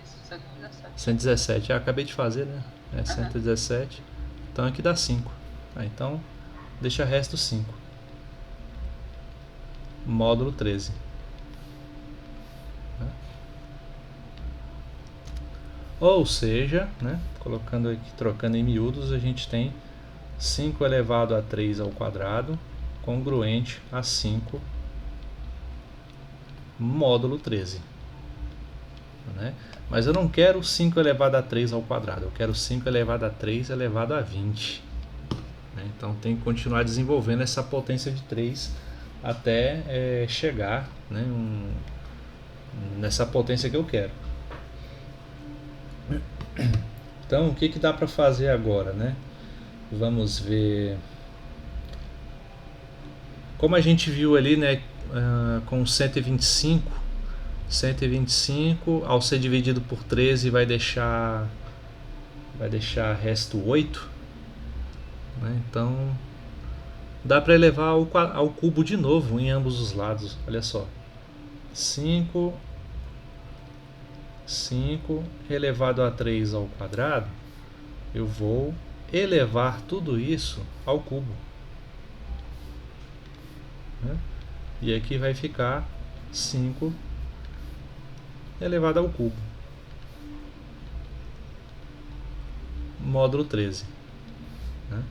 Isso, 117. 117. Acabei de fazer, né? 117. Então aqui dá 5. Então deixa resto 5. Módulo 13. Ou seja, né, colocando aqui, trocando em miúdos, a gente tem 5 elevado a 3 ao quadrado, congruente a 5, módulo 13. Né? Mas eu não quero 5 elevado a 3 ao quadrado, eu quero 5 elevado a 3 elevado a 20. Então tem que continuar desenvolvendo essa potência de 3 até chegar, né, nessa potência que eu quero. Então o que dá para fazer agora, né? Vamos ver. Como a gente viu ali, né, com 125 ao ser dividido por 13 vai deixar resto 8. Né? Então dá para elevar ao cubo de novo em ambos os lados. Olha só, 5 elevado a 3 ao quadrado, eu vou elevar tudo isso ao cubo. Né? E aqui vai ficar 5 elevado ao cubo, módulo 13. Né?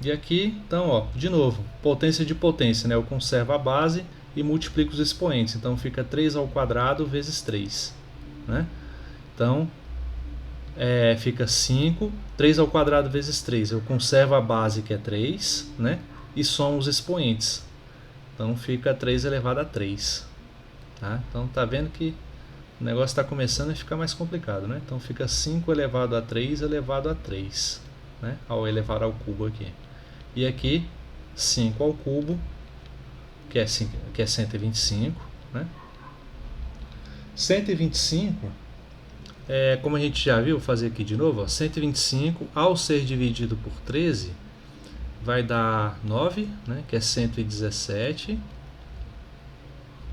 E aqui, então, ó, de novo, potência de potência, né? Eu conservo a base e multiplico os expoentes. Então fica 3 ao quadrado vezes 3. Né? Então fica 5, 3 ao quadrado vezes 3. Eu conservo a base, que é 3, né? E somo os expoentes. Então fica 3 elevado a 3. Tá? Então tá vendo que o negócio está começando a ficar mais complicado. Né? Então fica 5 elevado a 3 elevado a 3. Né? Ao elevar ao cubo aqui. E aqui 5 ao cubo, que é 125. Né? 125, como a gente já viu, vou fazer aqui de novo. Ó, 125 ao ser dividido por 13 vai dar 9, né? Que é 117.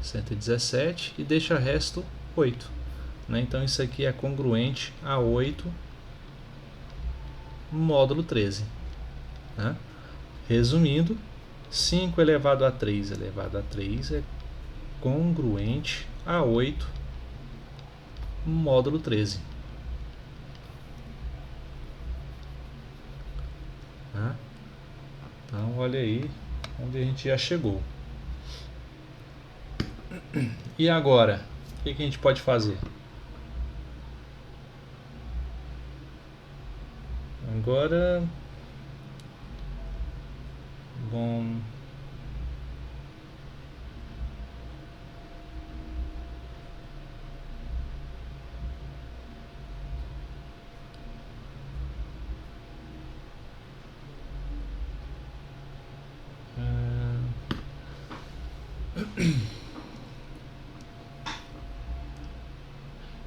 117 e deixa resto 8. Né? Então isso aqui é congruente a 8 módulo 13. Né? Resumindo, 5 elevado a 3 elevado a 3 é congruente a 8 módulo 13. Tá? Então, olha aí onde a gente já chegou. E agora, o que a gente pode fazer? Agora, bom,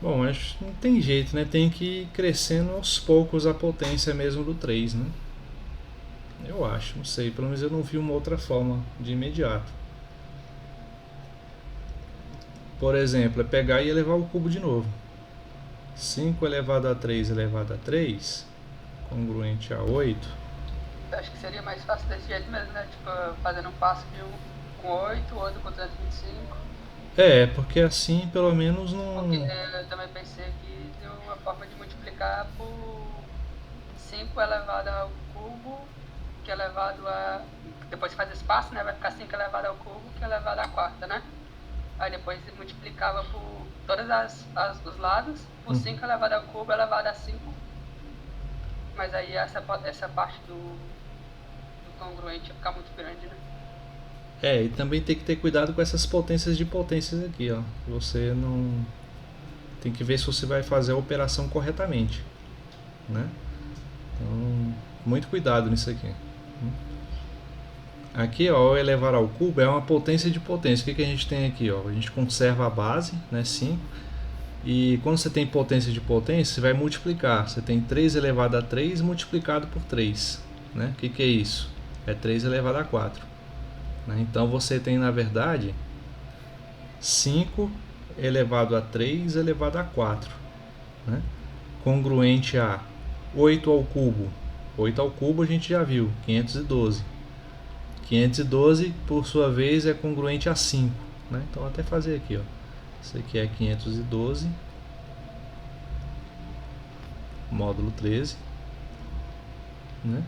bom, acho que não tem jeito, né? Tem que ir crescendo aos poucos a potência mesmo do 3, né? Eu acho, não sei, pelo menos eu não vi uma outra forma de imediato. Por exemplo, é pegar e elevar o cubo de novo. 5 elevado a 3 elevado a 3, congruente a 8. Eu acho que seria mais fácil desse jeito mesmo, né? Tipo, fazendo um passo de um com 8, outro com 225. É, porque assim pelo menos não... Porque eu também pensei que deu uma forma de multiplicar por 5 elevado ao cubo, que é elevado a... Depois faz esse passo, né? Vai ficar 5 elevado ao cubo, que é elevado à quarta, né? Aí depois multiplicava por todos os lados, por 5 elevado ao cubo elevado a 5. Mas aí essa parte do congruente ia ficar muito grande, né? É, e também tem que ter cuidado com essas potências de potências aqui, ó. Você não... Tem que ver se você vai fazer a operação corretamente, né? Então, muito cuidado nisso aqui. Aqui, ó, o elevar ao cubo é uma potência de potência. O que a gente tem aqui, ó? A gente conserva a base, né, 5. E quando você tem potência de potência, você vai multiplicar. Você tem 3 elevado a 3 multiplicado por 3, né? O que é isso? É 3 elevado a 4. Então você tem, na verdade, 5 elevado a 3 elevado a 4, né? Congruente a 8 ao cubo. 8 ao cubo a gente já viu, 512. 512, por sua vez, é congruente a 5, né? Então vou até fazer aqui, ó. Isso aqui é 512 módulo 13, né?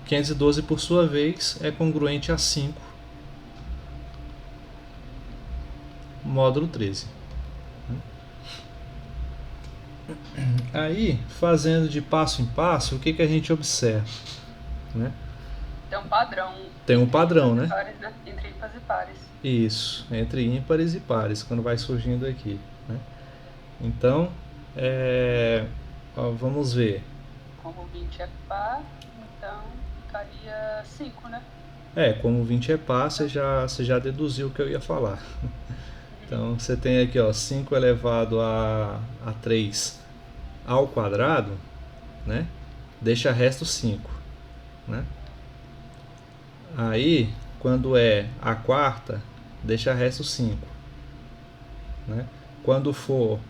512, por sua vez, é congruente a 5 módulo 13. Aí, fazendo de passo em passo, o que a gente observa, né? Tem um padrão. Tem um padrão, né? Pares, né? Entre ímpares e pares. Isso, entre ímpares e pares, quando vai surgindo aqui, né? Então, ó, vamos ver. Como 20 é par, então ficaria 5, né? Como 20 é par, você já deduziu o que eu ia falar. Então, você tem aqui, ó, 5 elevado a 3 ao quadrado, né? Deixa resto 5, né? Aí, quando é a quarta, deixa resto 5, né? Quando for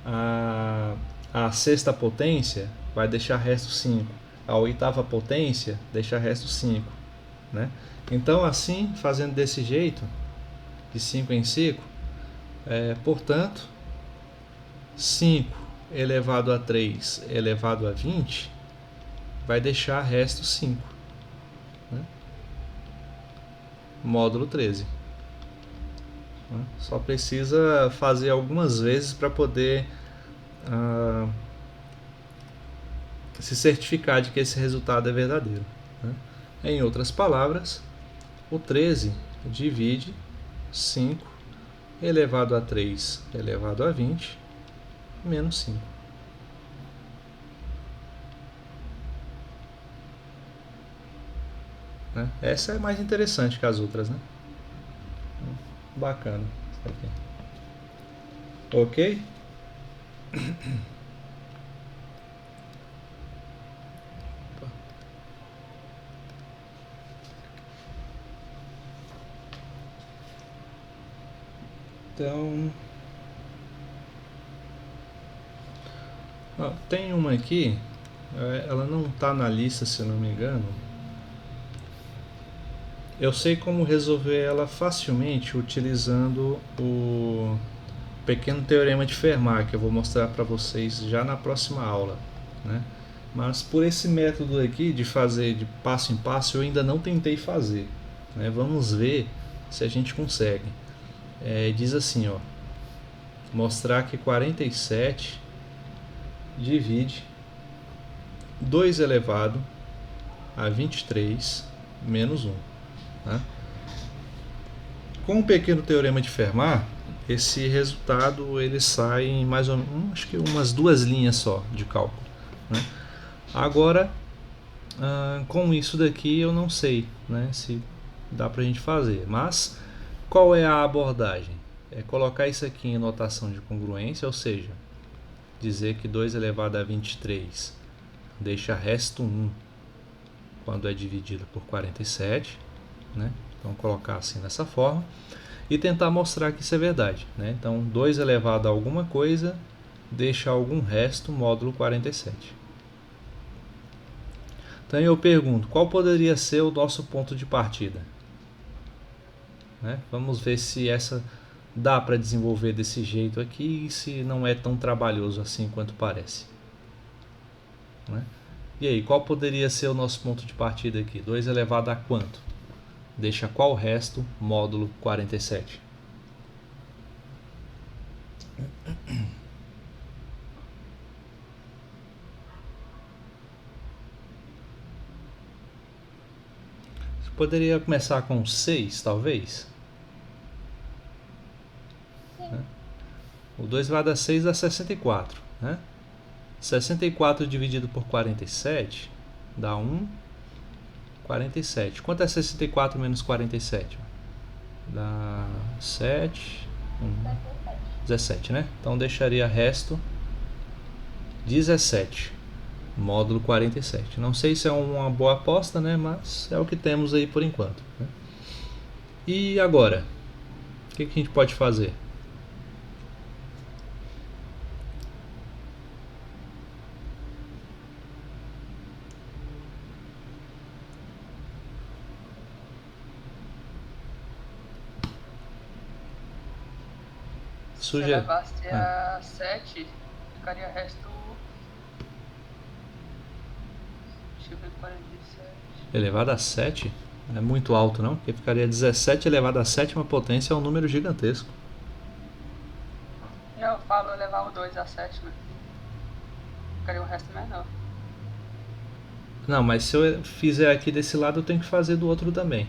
a sexta potência, vai deixar resto 5. A oitava potência, deixa resto 5, né? Então, assim, fazendo desse jeito, de 5 em 5, portanto, 5 elevado a 3 elevado a 20 vai deixar resto 5, né? Módulo 13. Só precisa fazer algumas vezes para poder se certificar de que esse resultado é verdadeiro, né? Em outras palavras, o 13 divide 5 elevado a 3 elevado a 20 menos 5. Né? Essa é mais interessante que as outras, né? Bacana isso aqui. Ok? Então, tem uma aqui, ela não está na lista, se eu não me engano. Eu sei como resolver ela facilmente utilizando o pequeno teorema de Fermat, que eu vou mostrar para vocês já na próxima aula, né? Mas por esse método aqui de fazer de passo em passo eu ainda não tentei fazer, né? Vamos ver se a gente consegue. Diz assim, ó, mostrar que 47 divide 2 elevado a 23 menos 1. Tá? Com o pequeno teorema de Fermat, esse resultado ele sai em mais ou menos, acho que umas 2 linhas só de cálculo, né? Agora, com isso daqui eu não sei, né, se dá pra gente fazer, mas qual é a abordagem? É colocar isso aqui em notação de congruência, ou seja, dizer que 2 elevado a 23 deixa resto 1 quando é dividido por 47, né? Então colocar assim dessa forma e tentar mostrar que isso é verdade, né? Então 2 elevado a alguma coisa deixa algum resto módulo 47. Então eu pergunto, qual poderia ser o nosso ponto de partida? Né? Vamos ver se essa dá para desenvolver desse jeito aqui e se não é tão trabalhoso assim quanto parece. Né? E aí, qual poderia ser o nosso ponto de partida aqui? 2 elevado a quanto? Deixa qual resto módulo 47? Você poderia começar com 6, talvez? Né? O 2 elevado a 6 dá 64. Né? 64 dividido por 47 dá 47. Quanto é 64 menos 47? Dá 7. 17, né? Então deixaria resto 17, módulo 47. Não sei se é uma boa aposta, né? Mas é o que temos aí por enquanto. Né? E agora? O que a gente pode fazer? Se levasse a 7, ficaria resto. Deixa eu ver, 47. Elevado a 7? É muito alto, não? Porque ficaria 17 elevado a 7ª potência, é um número gigantesco. Não, eu falo elevar o 2 a 7, né? Ficaria um resto menor. Não, mas se eu fizer aqui desse lado, eu tenho que fazer do outro também.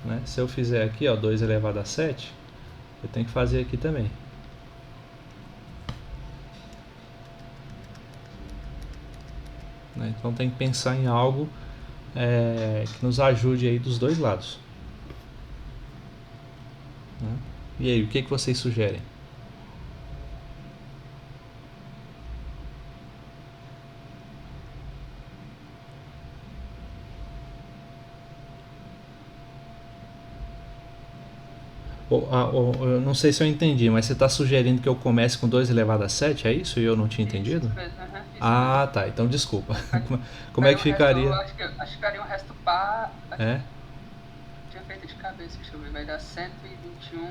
Né? Se eu fizer aqui, ó, 2 elevado a 7, eu tenho que fazer aqui também. Né? Então tem que pensar em algo que nos ajude aí dos dois lados. Né? E aí, o que vocês sugerem? Eu não sei se eu entendi, mas você está sugerindo que eu comece com 2 elevado a 7, é isso? E eu não tinha entendido? Isso mesmo, isso mesmo. Tá, então desculpa. Como é que ficaria? Acho que ficaria um resto par. É? Tinha feito de cabeça, deixa eu ver, vai dar 121.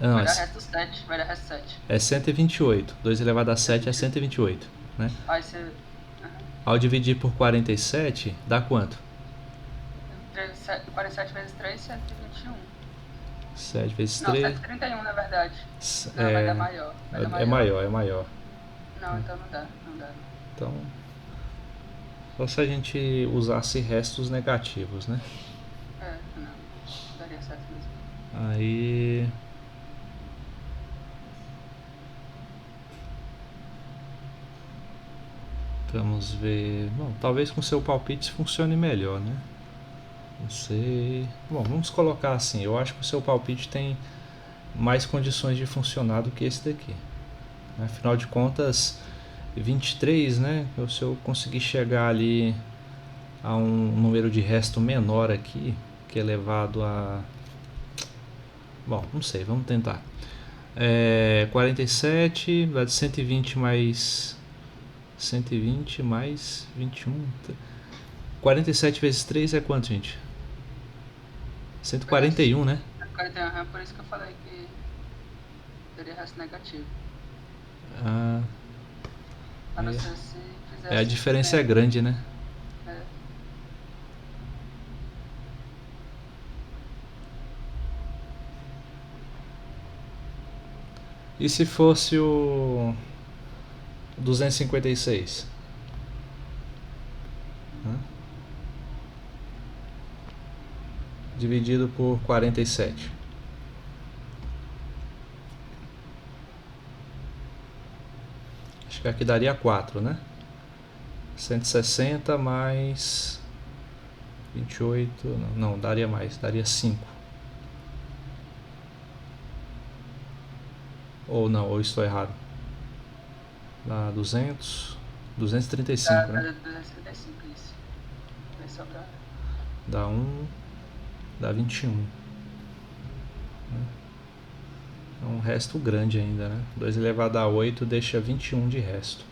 Não, vai dar resto 7, vai dar resto 7. É 128. 2 elevado a 7 é 128. Né? Aí você. Ao dividir por 47, dá quanto? 47 vezes 3, 121. 7 vezes Não, 3. 131 na verdade. Não, vai dar maior. É maior. Não, então não dá. Então, só se a gente usasse restos negativos, né? Não daria certo mesmo. Aí... Vamos ver... Bom, talvez com seu palpite funcione melhor, né? Não sei... Bom, vamos colocar assim. Eu acho que o seu palpite tem mais condições de funcionar do que esse daqui. Afinal de contas, 23, né? Se eu conseguir chegar ali a um número de resto menor aqui, que é elevado a... Bom, não sei, vamos tentar. 47, vai de 120 mais 120 mais 21. 47 vezes 3 é quanto, gente? 141, né? 41, por isso que eu falei que teria resto negativo. Ah, A não ser se fizesse. a diferença é grande, né? É. E se fosse o 256? Dividido por 47. Acho que aqui daria 4, né? 160 mais 28. Não, daria mais, daria 5. Ou não, ou estou errado. Dá 235, né? 235, isso. Dá 21. É um resto grande ainda, né? 2 elevado a 8 deixa 21 de resto.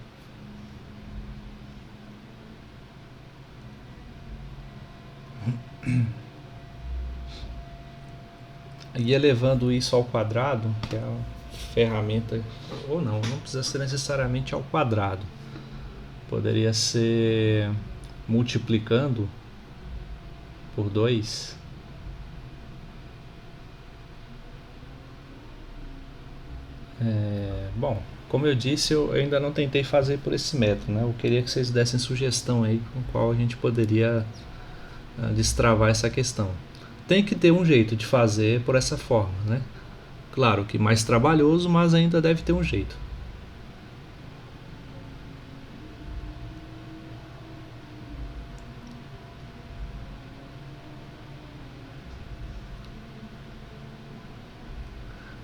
E elevando isso ao quadrado, que é a ferramenta, ou não precisa ser necessariamente ao quadrado. Poderia ser multiplicando por 2. Bom, como eu disse, eu ainda não tentei fazer por esse método, né? Eu queria que vocês dessem sugestão aí com qual a gente poderia destravar essa questão. Tem que ter um jeito de fazer por essa forma, né? Claro que mais trabalhoso, mas ainda deve ter um jeito.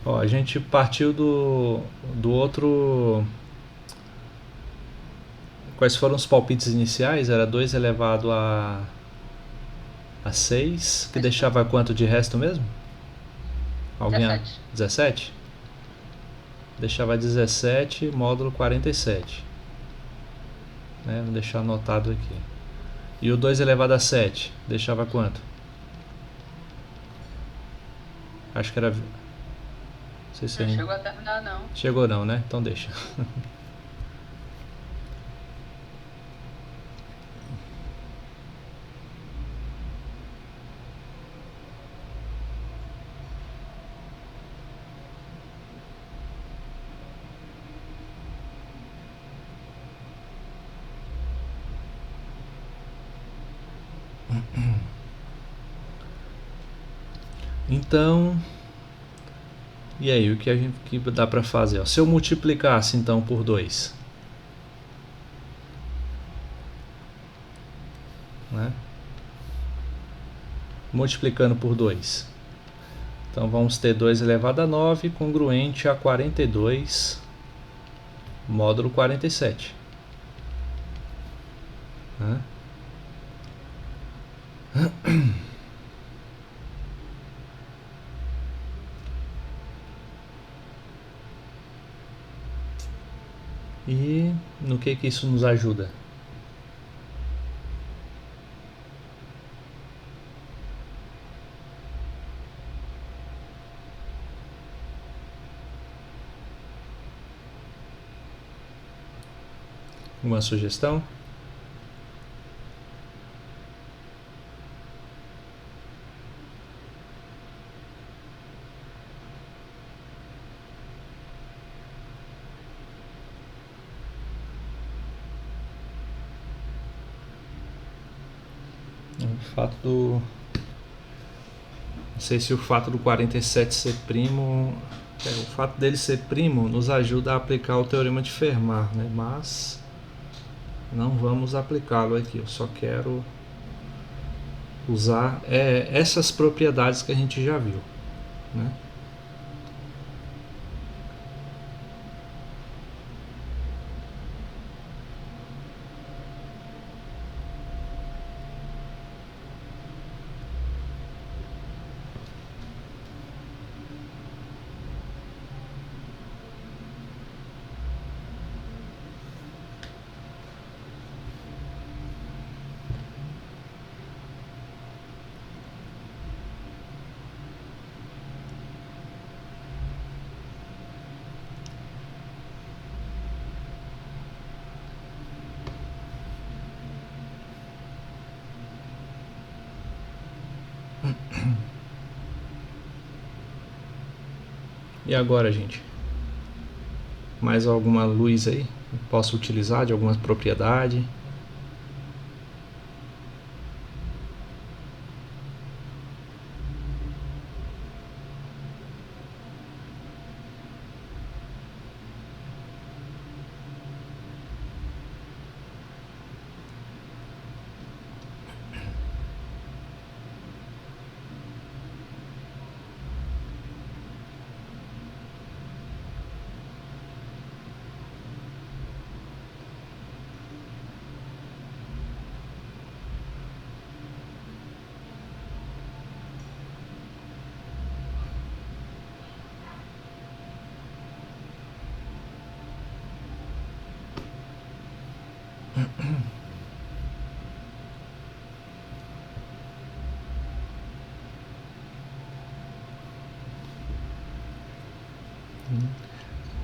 Ó, a gente partiu do outro. Quais foram os palpites iniciais? Era 2 elevado a 6, que deixava quanto de resto mesmo? Alguém? 17? Deixava 17, módulo 47. Né? Vou deixar anotado aqui. E o 2 elevado a 7, deixava quanto? Acho que era... Não sei se não chegou a terminar, não. Chegou não, né? Então deixa. Então, e aí, o que dá para fazer? Ó, se eu multiplicasse então por 2, né? Multiplicando por 2, então vamos ter 2 elevado a 9 congruente a 42 módulo 47, né? E no que isso nos ajuda? Uma sugestão? O fato do... Não sei se o fato do 47 ser primo... o fato dele ser primo nos ajuda a aplicar o teorema de Fermat, né? Mas não vamos aplicá-lo aqui. Eu só quero usar essas propriedades que a gente já viu, né? E agora, gente? Mais alguma luz aí? Posso utilizar de alguma propriedade?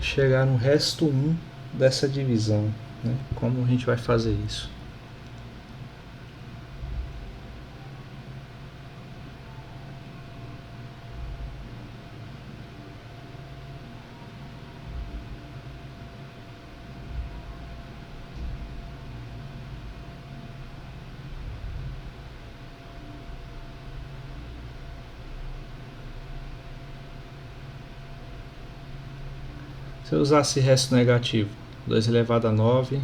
Chegar no resto 1 dessa divisão, né? Como a gente vai fazer isso? Se eu usasse resto negativo, 2 elevado a 9,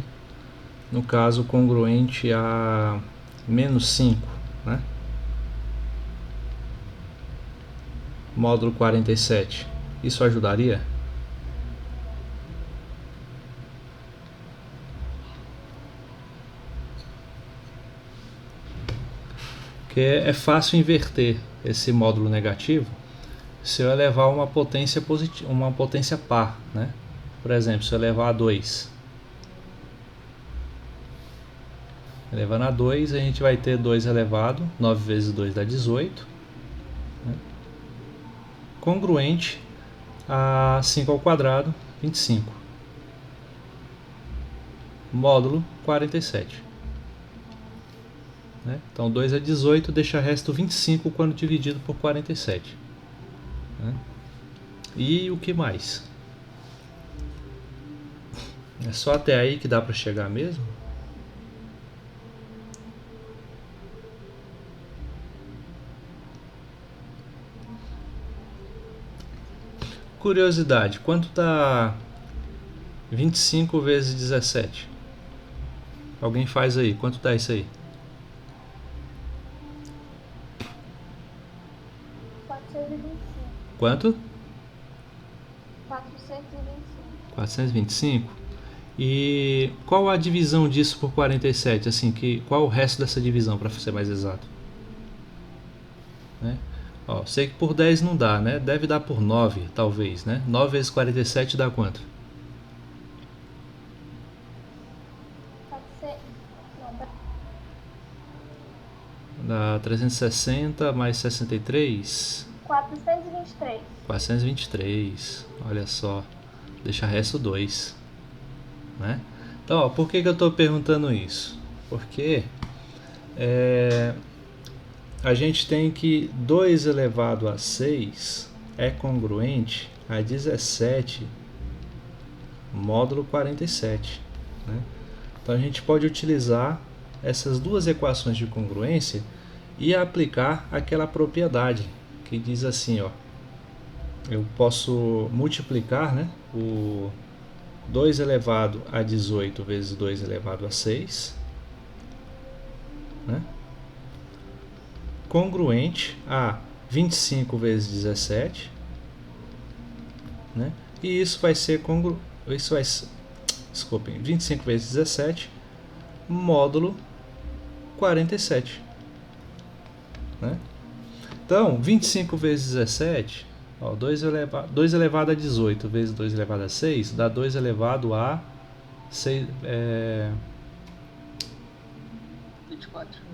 no caso congruente a menos 5, né? Módulo 47, isso ajudaria? Porque é fácil inverter esse módulo negativo se eu elevar uma potência positiva, uma potência par, né? Por exemplo, se eu elevar a 2, elevando a 2, a gente vai ter 2 elevado, 9 vezes 2 dá 18, né? Congruente a 5 ao quadrado, 25, módulo 47, né? Então 2 é 18, deixa resto 25 quando dividido por 47, né? E o que mais? É só até aí que dá para chegar mesmo? Curiosidade, quanto dá 25 vezes 17? Alguém faz aí, quanto dá isso aí? 425. Quanto? 425. 425. E qual a divisão disso por 47? Assim, qual o resto dessa divisão, para ser mais exato? Né? Ó, sei que por 10 não dá, né? Deve dar por 9, talvez, né? 9 vezes 47 dá quanto? Dá 360 mais 63? 423. 423, olha só. Deixa resto 2. Né? Então, ó, por que eu estou perguntando isso? Porque a gente tem que 2 elevado a 6 é congruente a 17 módulo 47. Né? Então a gente pode utilizar essas duas equações de congruência e aplicar aquela propriedade que diz assim, ó, eu posso multiplicar, né, o 2 elevado a 18 vezes 2 elevado a 6, né, congruente a 25 vezes 17, né, e isso vai ser desculpem, 25 vezes 17 módulo 47, né? Então 25 vezes 17, ó, 2 elevado a 18 vezes 2 elevado a 6 dá 2 elevado a 6,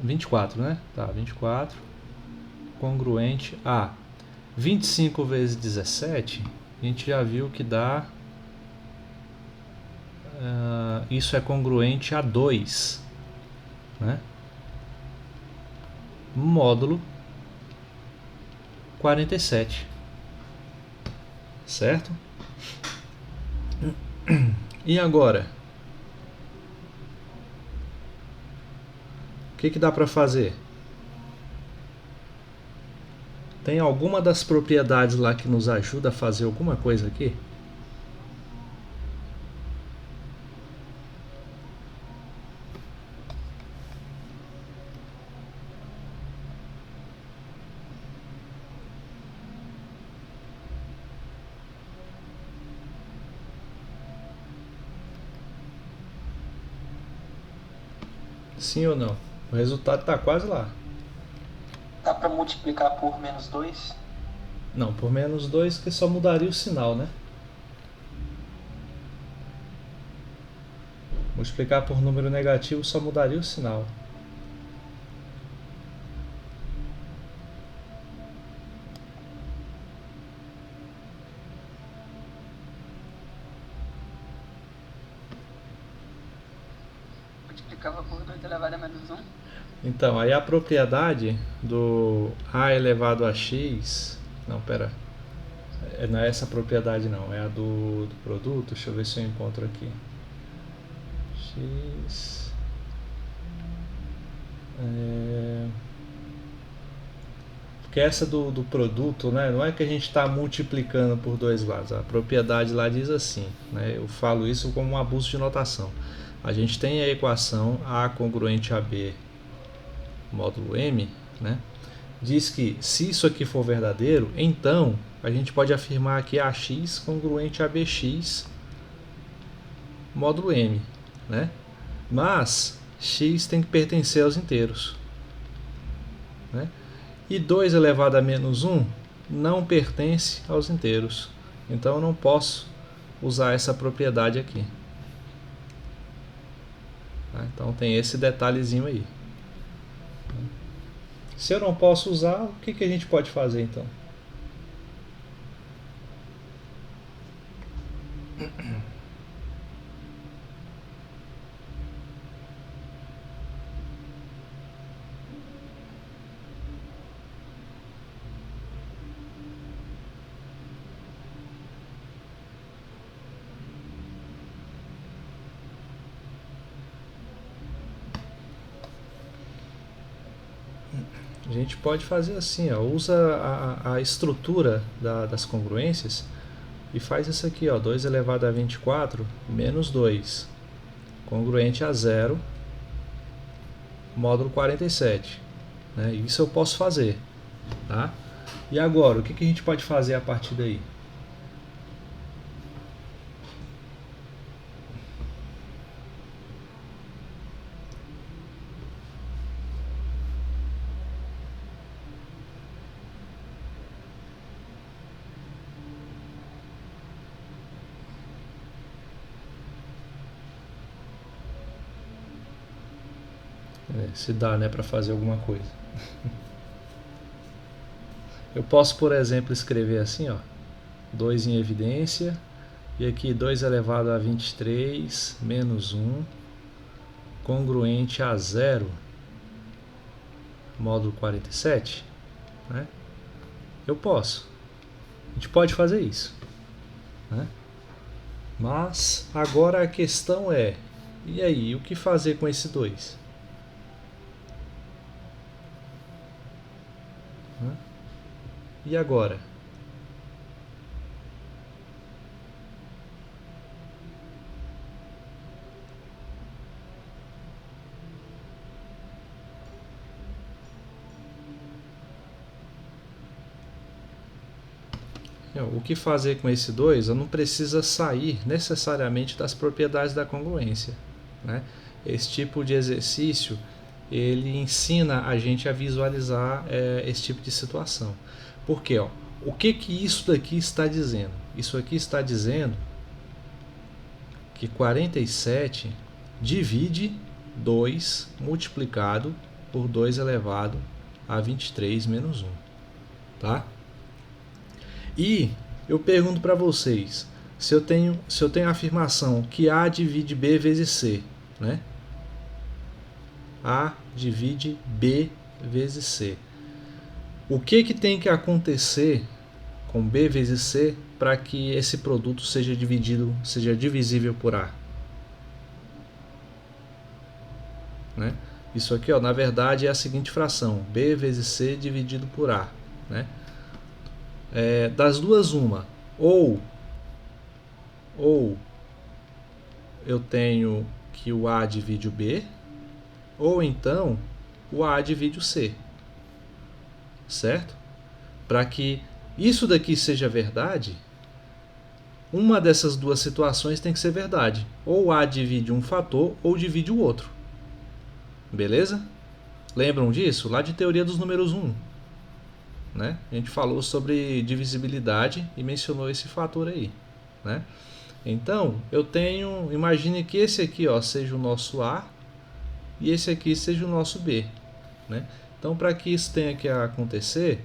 24, né? Tá, 24 congruente a 25 vezes 17, a gente já viu que dá isso é congruente a 2, né? Módulo 47, certo? E agora? O que dá para fazer? Tem alguma das propriedades lá que nos ajuda a fazer alguma coisa aqui? Sim ou não? O resultado está quase lá. Dá pra multiplicar por menos 2? Não, por menos 2 que só mudaria o sinal, né? Multiplicar por número negativo só mudaria o sinal. Multiplicava por 2 elevado a menos 1. Então, aí a propriedade do a elevado a x... Não, pera. Não é essa propriedade não, é a do produto. Deixa eu ver se eu encontro aqui. X... Porque essa do produto, né, não é que a gente está multiplicando por dois lados. A propriedade lá diz assim, né, eu falo isso como um abuso de notação. A gente tem a equação A congruente a B módulo M, né, diz que se isso aqui for verdadeiro, então a gente pode afirmar que AX congruente a BX módulo M, né? Mas x tem que pertencer aos inteiros, né? E 2 elevado a menos 1 não pertence aos inteiros. Então eu não posso usar essa propriedade aqui. Tá? Então tem esse detalhezinho aí. Se eu não posso usar, o que a gente pode fazer então? A gente pode fazer assim, ó, usa a estrutura das congruências e faz isso aqui, ó, 2 elevado a 24 menos 2, congruente a 0, módulo 47. Né? Isso eu posso fazer. Tá? E agora, o que a gente pode fazer a partir daí? Se dá, né, para fazer alguma coisa. Eu posso, por exemplo, escrever assim, ó, 2 em evidência, e aqui 2 elevado a 23 menos 1, congruente a 0, módulo 47, né? Eu posso. A gente pode fazer isso, né? Mas agora a questão é, e aí, o que fazer com esse 2? E agora? O que fazer com esse 2? Eu não precisa sair necessariamente das propriedades da congruência, né? Esse tipo de exercício ele ensina a gente a visualizar esse tipo de situação. Por quê? O que isso daqui está dizendo? Isso aqui está dizendo que 47 divide 2 multiplicado por 2 elevado a 23 menos 1. Tá? E eu pergunto para vocês, se eu tenho a afirmação que A divide B vezes C, né? A divide B vezes C. O que tem que acontecer com B vezes C para que esse produto seja divisível por A? Né? Isso aqui, ó, na verdade, é a seguinte fração: B vezes C dividido por A. Né? Das duas, uma. Ou eu tenho que o A divide o B, ou então o A divide o C. Certo? Para que isso daqui seja verdade, uma dessas duas situações tem que ser verdade. Ou A divide um fator ou divide o outro. Beleza? Lembram disso? Lá de teoria dos números 1. Né? A gente falou sobre divisibilidade e mencionou esse fator aí. Né? Então, eu tenho... Imagine que esse aqui, ó, seja o nosso A e esse aqui seja o nosso B. Né? Então, para que isso tenha que acontecer,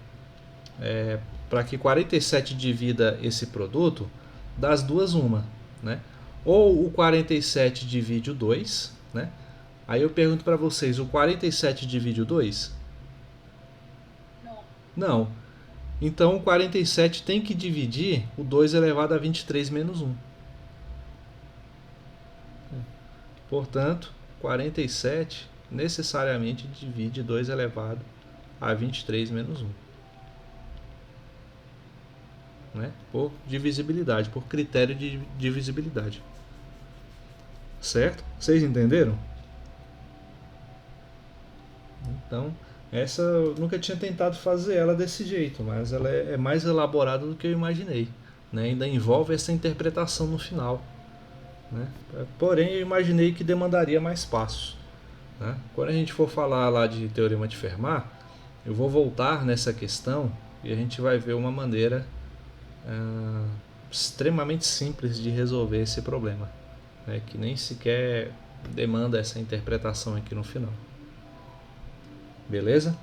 para que 47 divida esse produto, das duas, uma. Né? Ou o 47 divide o 2, né? Aí eu pergunto para vocês, o 47 divide o 2? Não. Então o 47 tem que dividir o 2 elevado a 23 menos 1. Portanto, 47 necessariamente divide 2 elevado a 23 menos 1. Né? Por divisibilidade, por critério de divisibilidade. Certo? Vocês entenderam? Então, essa eu nunca tinha tentado fazer ela desse jeito, mas ela é mais elaborada do que eu imaginei. Né? Ainda envolve essa interpretação no final. Né? Porém, eu imaginei que demandaria mais passos. Né? Quando a gente for falar lá de Teorema de Fermat, eu vou voltar nessa questão e a gente vai ver uma maneira extremamente simples de resolver esse problema, né? Que nem sequer demanda essa interpretação aqui no final. Beleza?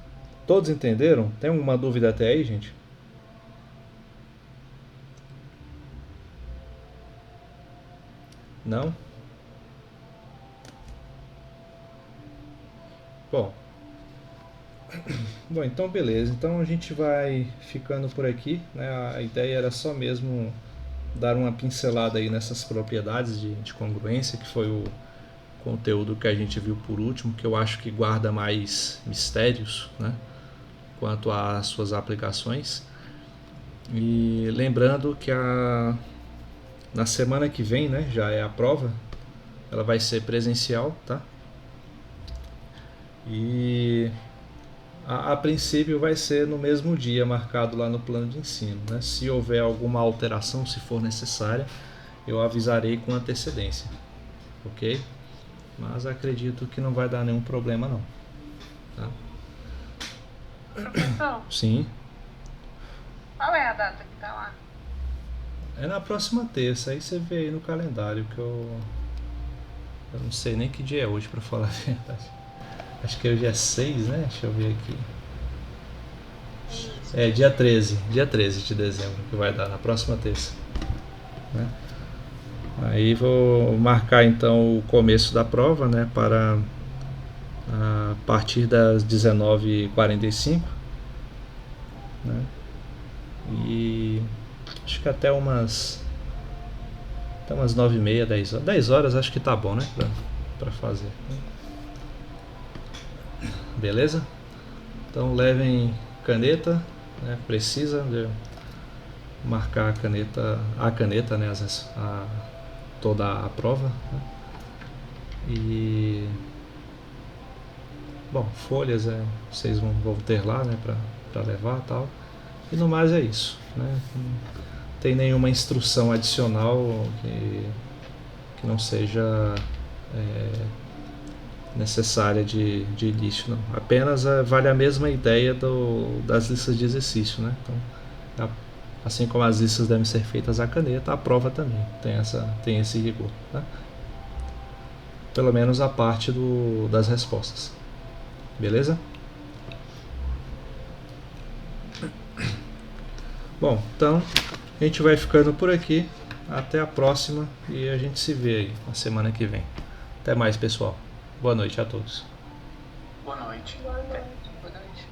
Todos entenderam? Tem alguma dúvida até aí, gente? Não? Bom, então beleza. Então a gente vai ficando por aqui, né? A ideia era só mesmo dar uma pincelada aí nessas propriedades de congruência, que foi o conteúdo que a gente viu por último, que eu acho que guarda mais mistérios, né, quanto às suas aplicações. E lembrando que na semana que vem, né, já é a prova, ela vai ser presencial, tá? E a princípio vai ser no mesmo dia marcado lá no plano de ensino, né? Se houver alguma alteração, se for necessária, eu avisarei com antecedência, ok? Mas acredito que não vai dar nenhum problema não. Tá? Professor, Sim. qual é a data que tá lá? É na próxima terça, aí você vê aí no calendário que eu não sei nem que dia é hoje, para falar a verdade. Acho que hoje é 6, né? Deixa eu ver aqui. É dia 13 de dezembro que vai dar, na próxima terça. Né? Aí vou marcar então o começo da prova, né, para a partir das 19h45, né, e acho que até umas 9h30, 10 horas. 10 horas acho que tá bom, né, para fazer. Beleza? Então levem caneta, né, precisa de marcar a caneta, né, toda a prova, né? E bom, folhas vocês vão ter lá, né, para levar e tal. E no mais é isso, né? Não tem nenhuma instrução adicional que não seja necessária de início, não. Apenas vale a mesma ideia das listas de exercício, né? Então, assim como as listas devem ser feitas à caneta, a prova também tem esse rigor, tá? Pelo menos a parte das respostas. Beleza? Bom, então a gente vai ficando por aqui. Até a próxima e a gente se vê aí na semana que vem. Até mais, pessoal. Boa noite a todos. Boa noite. Boa noite. Boa noite.